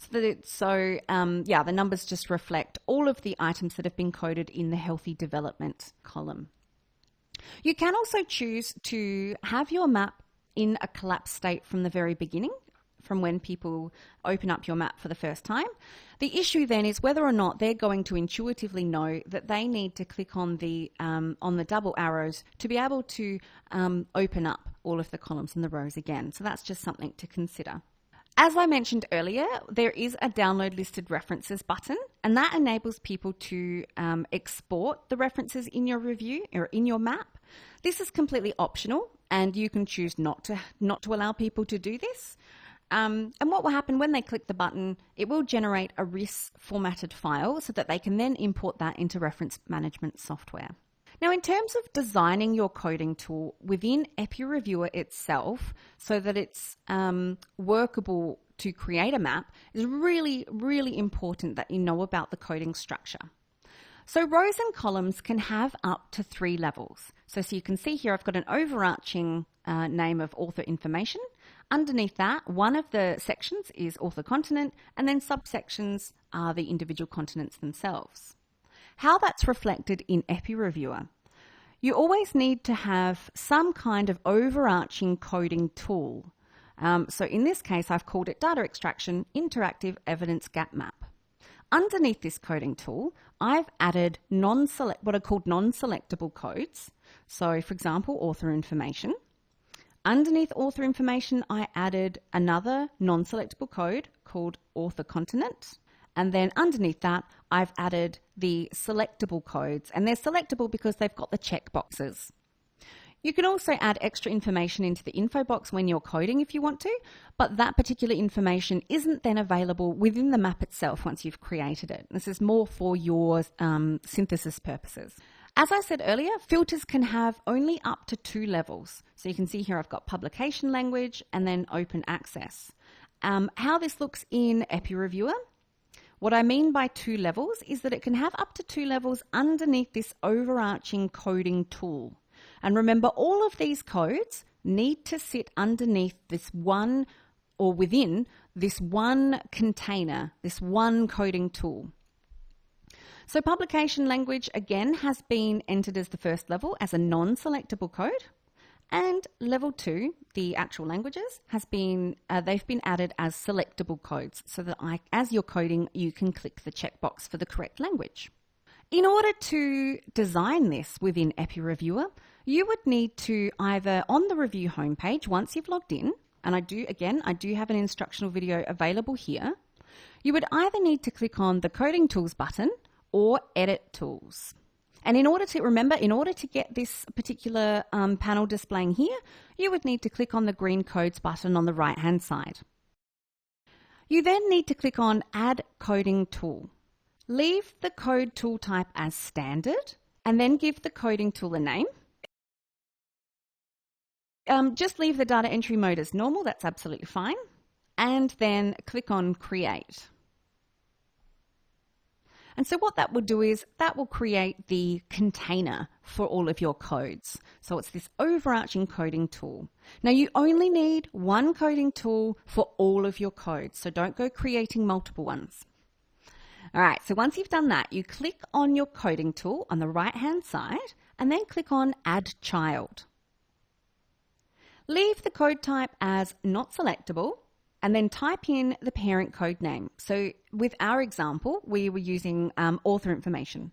The numbers just reflect all of the items that have been coded in the Healthy Development column. You can also choose to have your map in a collapsed state from the very beginning, from when people open up your map for the first time. The issue then is whether or not they're going to intuitively know that they need to click on the double arrows to be able to open up all of the columns and the rows again. So that's just something to consider. As I mentioned earlier, there is a Download Listed References button, and that enables people to export the references in your review or in your map. This is completely optional, and you can choose not to allow people to do this. And what will happen when they click the button, it will generate a RIS formatted file so that they can then import that into reference management software. Now, in terms of designing your coding tool within EPPI-Reviewer itself so that it's workable to create a map, is really, really important that you know about the coding structure. So rows and columns can have up to 3 levels. So you can see here I've got an overarching name of author information. Underneath that, one of the sections is author continent, and then subsections are the individual continents themselves. How that's reflected in EPPI-Reviewer. You always need to have some kind of overarching coding tool. So in this case, I've called it Data Extraction Interactive Evidence Gap Map. Underneath this coding tool, I've added what are called non-selectable codes. So for example, author information. Underneath author information, I added another non-selectable code called author continent. And then underneath that, I've added the selectable codes, and they're selectable because they've got the check boxes. You can also add extra information into the info box when you're coding if you want to, but that particular information isn't then available within the map itself once you've created it. This is more for your synthesis purposes. As I said earlier, filters can have only up to 2 levels. So you can see here I've got publication language and then open access. How this looks in EPPI-Reviewer. What I mean by 2 levels is that it can have up to 2 levels underneath this overarching coding tool. And remember, all of these codes need to sit underneath this one or within this one container, this one coding tool. So publication language, again, has been entered as the first level as a non-selectable code. And level 2, the actual languages, they've been added as selectable codes so that as you're coding, you can click the checkbox for the correct language. In order to design this within EPPI-Reviewer, you would need to either on the review homepage, once you've logged in, and I do have an instructional video available here, you would either need to click on the Coding Tools button or Edit Tools. And in order to get this particular panel displaying here, you would need to click on the green Codes button on the right-hand side. You then need to click on Add Coding Tool. Leave the code tool type as standard and then give the coding tool a name. Just leave the data entry mode as normal, that's absolutely fine. And then click on Create. And so what that will do is that will create the container for all of your codes. So it's this overarching coding tool. Now you only need one coding tool for all of your codes, so don't go creating multiple ones. All right, so once you've done that, you click on your coding tool on the right-hand side and then click on Add Child. Leave the code type as not selectable and then type in the parent code name. So with our example, we were using author information.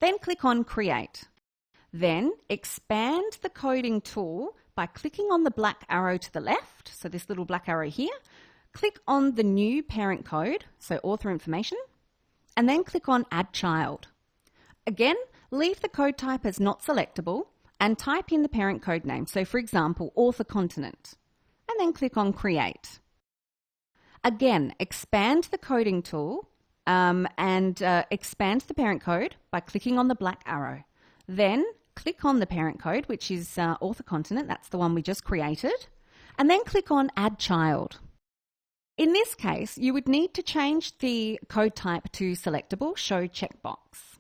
Then click on Create. Then expand the coding tool by clicking on the black arrow to the left, so this little black arrow here. Click on the new parent code, so author information, and then click on Add Child. Again, leave the code type as not selectable and type in the parent code name. So for example, author continent. And then click on Create. Again, expand the coding tool and expand the parent code by clicking on the black arrow. Then click on the parent code, which is author continent, that's the one we just created, and then click on Add Child. In this case, you would need to change the code type to selectable, show checkbox.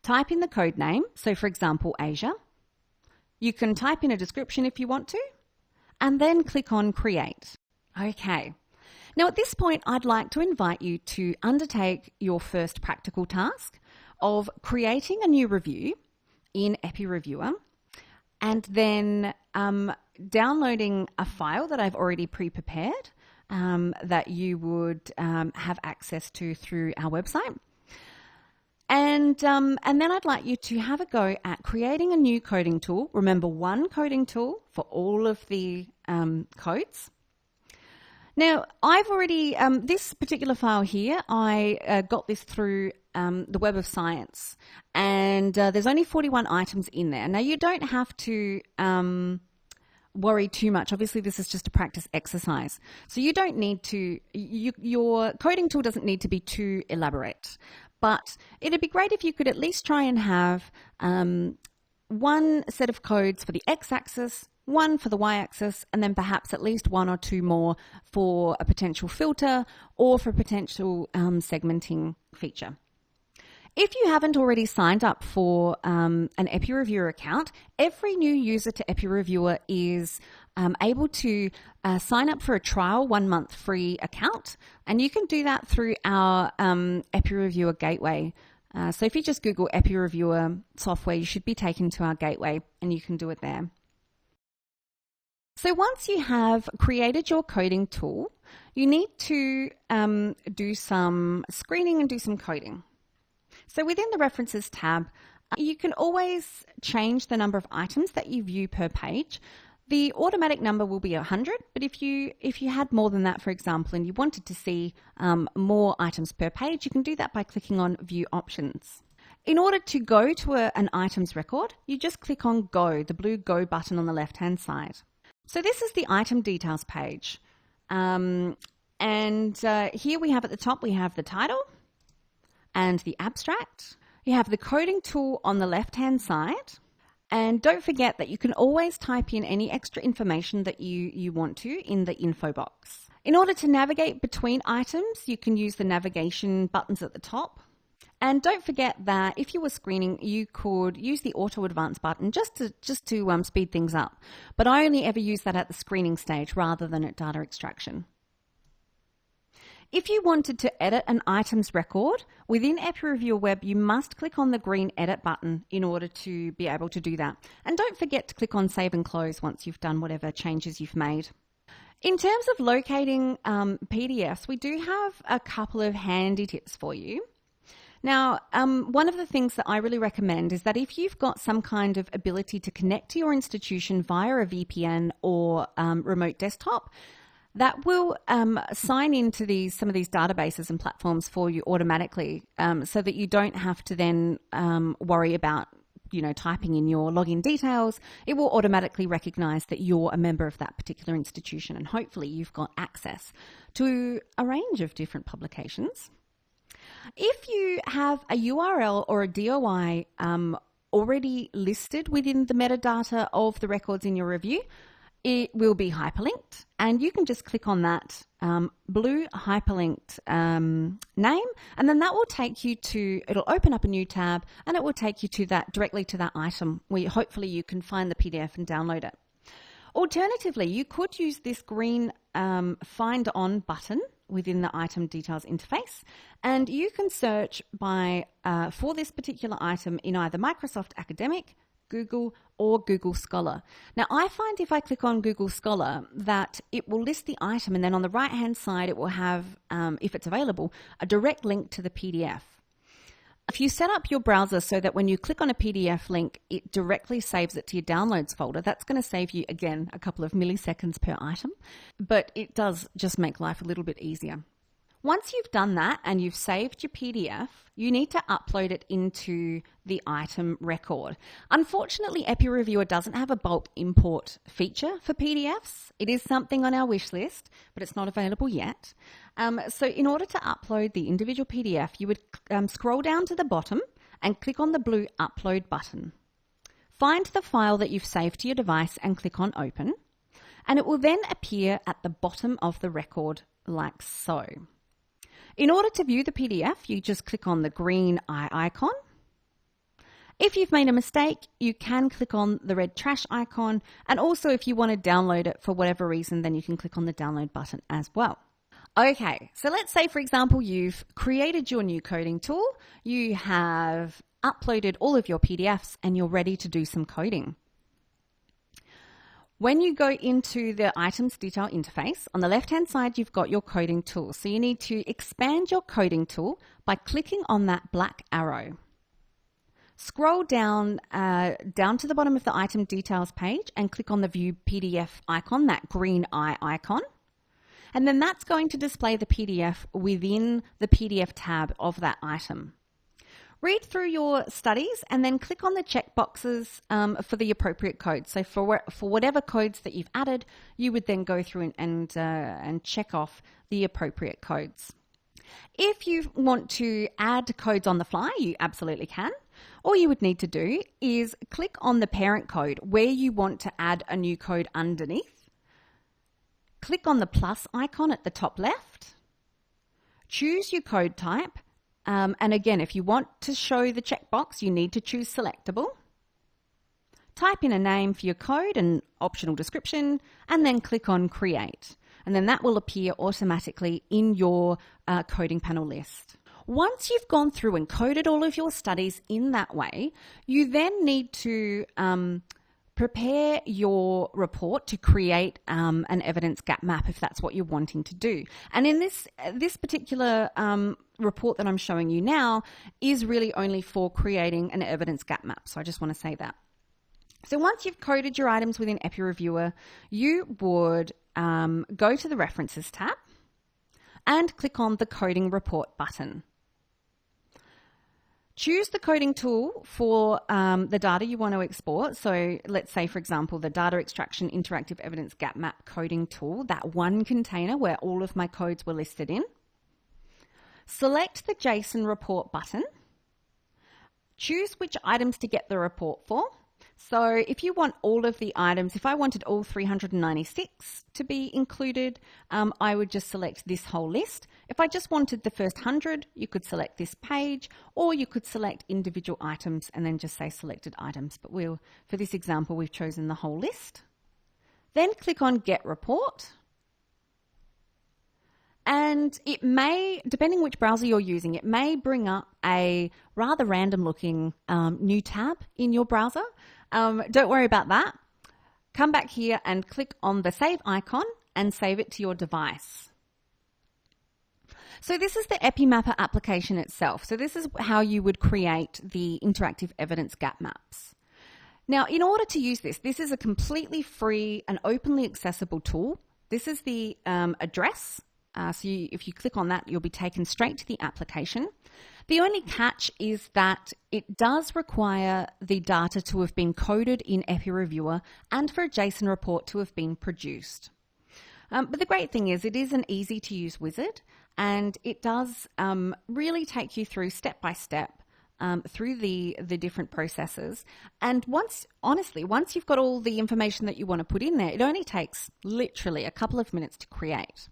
Type in the code name, so for example, Asia. You can type in a description if you want to, and then click on Create. Okay. Now at this point, I'd like to invite you to undertake your first practical task of creating a new review in EPPI-Reviewer and then downloading a file that I've already pre-prepared that you would have access to through our website. And then I'd like you to have a go at creating a new coding tool. Remember, one coding tool for all of the codes. Now, I've already, this particular file here, I got this through the Web of Science, and there's only 41 items in there. Now, you don't have to worry too much. Obviously, this is just a practice exercise. So you don't need to, your coding tool doesn't need to be too elaborate. But it'd be great if you could at least try and have one set of codes for the x-axis, one for the y-axis, and then perhaps at least one or two more for a potential filter or for a potential segmenting feature. If you haven't already signed up for an EPPI-Reviewer account, every new user to EPPI-Reviewer is able to sign up for a trial 1 month free account, and you can do that through our EPPI-Reviewer gateway. So if you just Google EPPI-Reviewer software, you should be taken to our gateway and you can do it there. So once you have created your coding tool, you need to do some screening and do some coding. So within the References tab, you can always change the number of items that you view per page. The automatic number will be 100, but if you had more than that, for example, and you wanted to see more items per page, you can do that by clicking on View Options. In order to go to an items record, you just click on Go, the blue Go button on the left-hand side. So this is the item details page. Here we have at the top, we have the title and the abstract. You have the coding tool on the left-hand side. And don't forget that you can always type in any extra information that you want to in the info box. In order to navigate between items, you can use the navigation buttons at the top. And don't forget that if you were screening, you could use the auto advance button just to speed things up. But I only ever use that at the screening stage rather than at data extraction. If you wanted to edit an items record within EPPI-Reviewer Web, you must click on the green edit button in order to be able to do that. And don't forget to click on save and close once you've done whatever changes you've made. In terms of locating PDFs, we do have a couple of handy tips for you. Now, one of the things that I really recommend is that if you've got some kind of ability to connect to your institution via a VPN or remote desktop, that will sign into some of these databases and platforms for you automatically, so that you don't have to then worry about typing in your login details. It will automatically recognize that you're a member of that particular institution, and hopefully you've got access to a range of different publications. If you have a URL or a DOI already listed within the metadata of the records in your review, it will be hyperlinked, and you can just click on that blue hyperlinked name, and then that will take you to, it'll open up a new tab, and it will take you to directly to that item where hopefully you can find the PDF and download it. Alternatively, you could use this green Find On button within the item details interface, and you can search for this particular item in either Microsoft Academic, Google, or Google Scholar. Now, I find if I click on Google Scholar that it will list the item, and then on the right hand side it will have, if it's available, a direct link to the PDF. If you set up your browser so that when you click on a PDF link, it directly saves it to your downloads folder, that's going to save you, again, a couple of milliseconds per item, but it does just make life a little bit easier. Once you've done that and you've saved your PDF, you need to upload it into the item record. Unfortunately, EPPI-Reviewer doesn't have a bulk import feature for PDFs. It is something on our wish list, but it's not available yet. So in order to upload the individual PDF, you would scroll down to the bottom and click on the blue Upload button. Find the file that you've saved to your device and click on Open, and it will then appear at the bottom of the record like so. In order to view the PDF, you just click on the green eye icon. If you've made a mistake, you can click on the red trash icon, and also if you want to download it for whatever reason, then you can click on the download button as well. Okay, so let's say, for example, you've created your new coding tool, you have uploaded all of your PDFs, and you're ready to do some coding. When you go into the items detail interface, on the left-hand side, you've got your coding tool. So you need to expand your coding tool by clicking on that black arrow. Scroll down to the bottom of the item details page and click on the View PDF icon, that green eye icon. And then that's going to display the PDF within the PDF tab of that item. Read through your studies and then click on the checkboxes for the appropriate codes. So for whatever codes that you've added, you would then go through and check off the appropriate codes. If you want to add codes on the fly, you absolutely can. All you would need to do is click on the parent code where you want to add a new code underneath. Click on the plus icon at the top left. Choose your code type. And again, if you want to show the checkbox, you need to choose selectable. Type in a name for your code and optional description, and then click on Create. And then that will appear automatically in your coding panel list. Once you've gone through and coded all of your studies in that way, you then need to prepare your report to create an evidence gap map if that's what you're wanting to do. And in this particular report that I'm showing you now is really only for creating an evidence gap map. So I just want to say that. So once you've coded your items within EPPI-Reviewer, you would go to the References tab and click on the Coding Report button. Choose the coding tool for the data you want to export. So let's say, for example, the Data Extraction Interactive Evidence Gap Map coding tool, that one container where all of my codes were listed in. Select the JSON report button. Choose which items to get the report for. So if you want all of the items, if I wanted all 396 to be included, I would just select this whole list. If I just wanted the first 100, you could select this page, or you could select individual items and then just say selected items. But for this example, we've chosen the whole list. Then click on Get Report. And it may, depending which browser you're using, it may bring up a rather random looking new tab in your browser. Don't worry about that. Come back here and click on the save icon and save it to your device. So this is the EPPI-Mapper application itself. So this is how you would create the interactive evidence gap maps. Now, in order to use this, this is a completely free and openly accessible tool. This is the address. If you click on that, you'll be taken straight to the application. The only catch is that it does require the data to have been coded in EPPI-Reviewer and for a JSON report to have been produced. But the great thing is it is an easy to use wizard, and it does really take you through step by step through the different processes. And once you've got all the information that you want to put in there, it only takes literally a couple of minutes to create.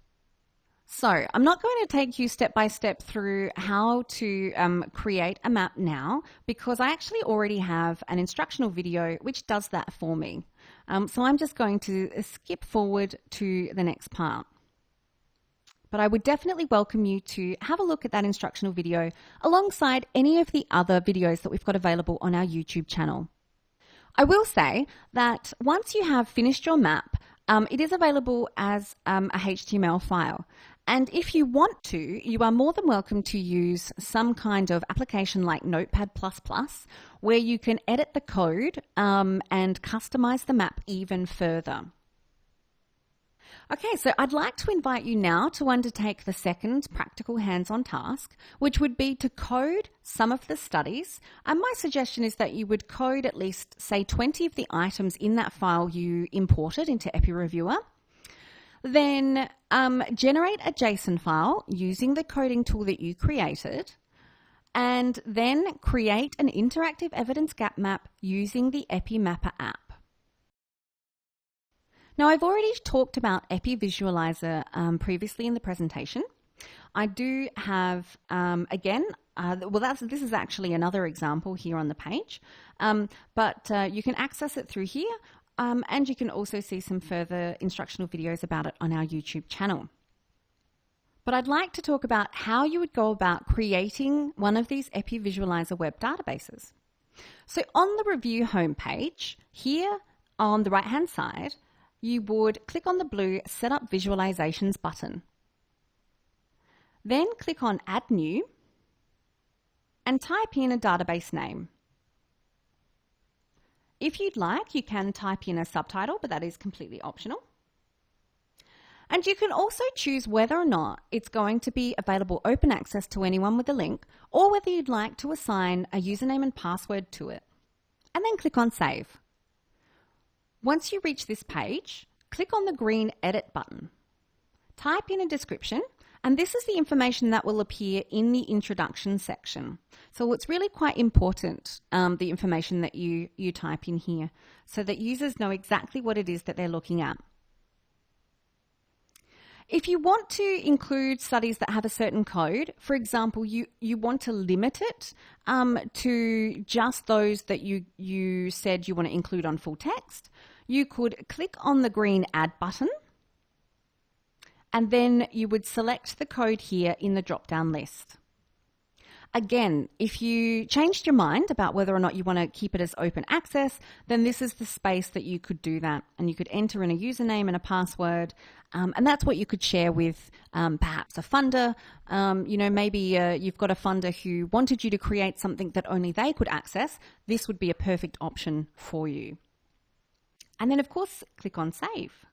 So I'm not going to take you step by step through how to create a map now, because I actually already have an instructional video which does that for me. So I'm just going to skip forward to the next part. But I would definitely welcome you to have a look at that instructional video alongside any of the other videos that we've got available on our YouTube channel. I will say that once you have finished your map, it is available as a HTML file. And if you want to, you are more than welcome to use some kind of application like Notepad++, where you can edit the code and customize the map even further. Okay, so I'd like to invite you now to undertake the second practical hands-on task, which would be to code some of the studies. And my suggestion is that you would code at least, say, 20 of the items in that file you imported into EPPI-Reviewer. Then generate a JSON file using the coding tool that you created, and then create an interactive evidence gap map using the EPPI-Mapper app. Now, I've already talked about EPI Visualizer previously in the presentation. I do have, this is actually another example here on the page, but you can access it through here. And you can also see some further instructional videos about it on our YouTube channel. But I'd like to talk about how you would go about creating one of these EPI Visualizer web databases. So on the review homepage, here on the right-hand side, you would click on the blue Set Up Visualizations button. Then click on Add New and type in a database name. If you'd like, you can type in a subtitle, but that is completely optional. And you can also choose whether or not it's going to be available open access to anyone with a link, or whether you'd like to assign a username and password to it. And then click on Save. Once you reach this page, click on the green Edit button. Type in a description, and this is the information that will appear in the introduction section. So it's really quite important, the information that you type in here, so that users know exactly what it is that they're looking at. If you want to include studies that have a certain code, for example, you want to limit it to just those that you said you want to include on full text, you could click on the green Add button, and then you would select the code here in the drop-down list. Again, if you changed your mind about whether or not you want to keep it as open access, then this is the space that you could do that. And you could enter in a username and a password, and that's what you could share with perhaps a funder. Maybe you've got a funder who wanted you to create something that only they could access. This would be a perfect option for you. And then, of course, click on Save.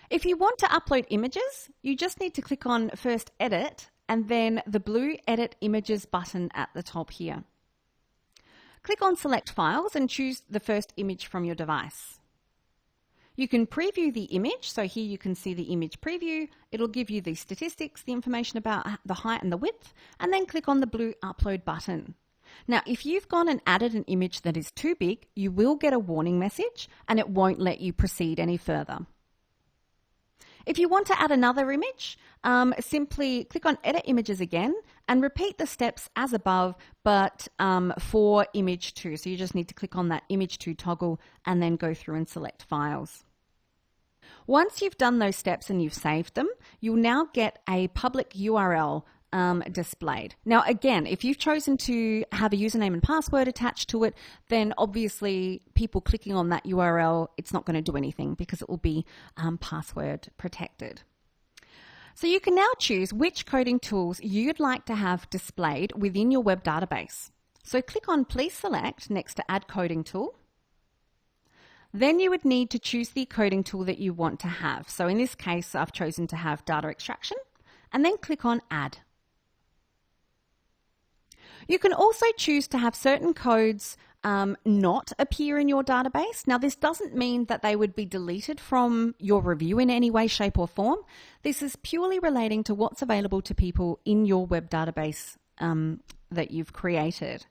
If you want to upload images, you just need to click on first Edit and then the blue Edit Images button at the top here. Click on Select Files and choose the first image from your device. You can preview the image, so here you can see the image preview. It'll give you the statistics, the information about the height and the width, and then click on the blue Upload button. Now, if you've gone and added an image that is too big, you will get a warning message and it won't let you proceed any further. If you want to add another image, simply click on Edit Images again and repeat the steps as above, but for image 2. So you just need to click on that image 2 toggle and then go through and select files. Once you've done those steps and you've saved them, you'll now get a public URL displayed. Now, again, if you've chosen to have a username and password attached to it, then obviously people clicking on that URL, it's not going to do anything because it will be password protected. So you can now choose which coding tools you'd like to have displayed within your web database. So click on Please Select next to Add Coding Tool. Then you would need to choose the coding tool that you want to have. So in this case, I've chosen to have data extraction, and then click on Add. You can also choose to have certain codes not appear in your database. Now, this doesn't mean that they would be deleted from your review in any way, shape, or form. This is purely relating to what's available to people in your web database that you've created.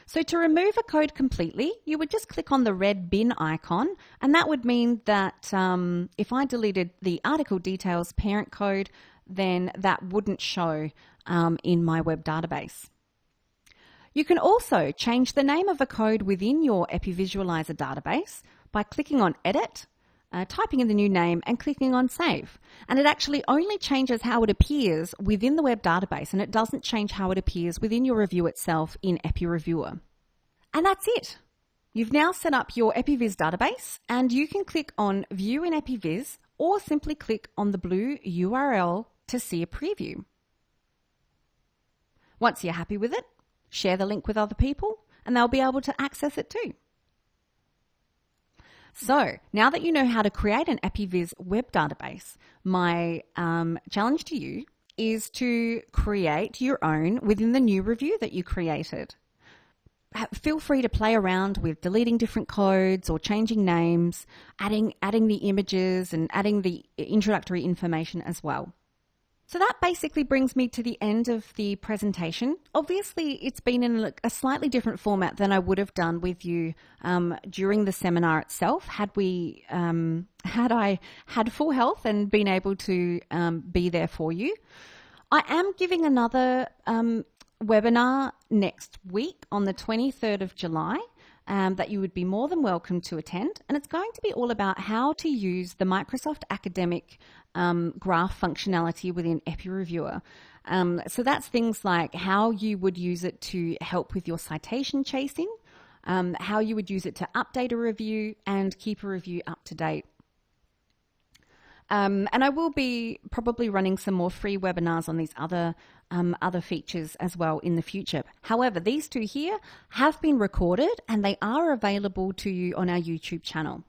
So to remove a code completely, you would just click on the red bin icon, and that would mean that if I deleted the article details parent code, then that wouldn't show in my web database. You can also change the name of a code within your EPI Visualizer database by clicking on Edit, typing in the new name and clicking on Save. And it actually only changes how it appears within the web database, and it doesn't change how it appears within your review itself in EPI-Reviewer. And that's it. You've now set up your EPIVis database, and you can click on View in EPIVis or simply click on the blue URL to see a preview. Once you're happy with it, share the link with other people and they'll be able to access it too. So now that you know how to create an EPIVis web database, my challenge to you is to create your own within the new review that you created. Feel free to play around with deleting different codes or changing names, adding the images and adding the introductory information as well. So that basically brings me to the end of the presentation. Obviously, it's been in a slightly different format than I would have done with you during the seminar itself. Had I had full health and been able to be there for you. I am giving another webinar next week on the 23rd of July. That you would be more than welcome to attend. And it's going to be all about how to use the Microsoft Academic graph functionality within EPI-Reviewer. So that's things like how you would use it to help with your citation chasing, how you would use it to update a review and keep a review up to date. And I will be probably running some more free webinars on these other features as well in the future. However, these two here have been recorded and they are available to you on our YouTube channel.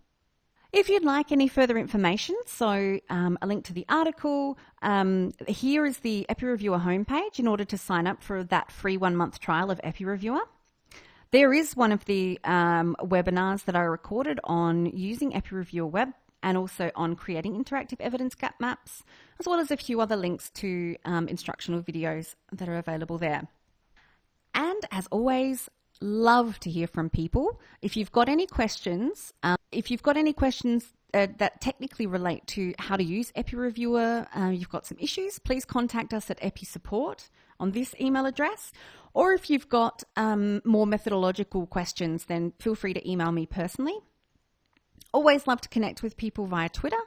If you'd like any further information, so a link to the article, here is the EPI-Reviewer homepage in order to sign up for that free 1-month trial of EPI-Reviewer. There is one of the webinars that I recorded on using EPI-Reviewer Web and also on creating interactive evidence gap maps, as well as a few other links to instructional videos that are available there. And as always, love to hear from people. If you've got any questions, that technically relate to how to use EPI-Reviewer, you've got some issues, please contact us at EPI-Support on this email address. Or if you've got more methodological questions, then feel free to email me personally. Always love to connect with people via Twitter,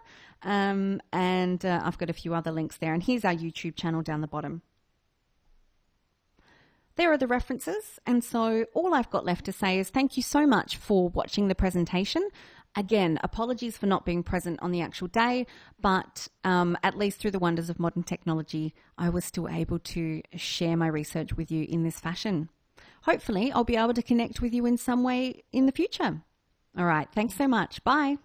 and I've got a few other links there. And here's our YouTube channel down the bottom. There are the references, and so all I've got left to say is thank you so much for watching the presentation. Again, apologies for not being present on the actual day, but at least through the wonders of modern technology, I was still able to share my research with you in this fashion. Hopefully, I'll be able to connect with you in some way in the future. All right, thanks so much. Bye.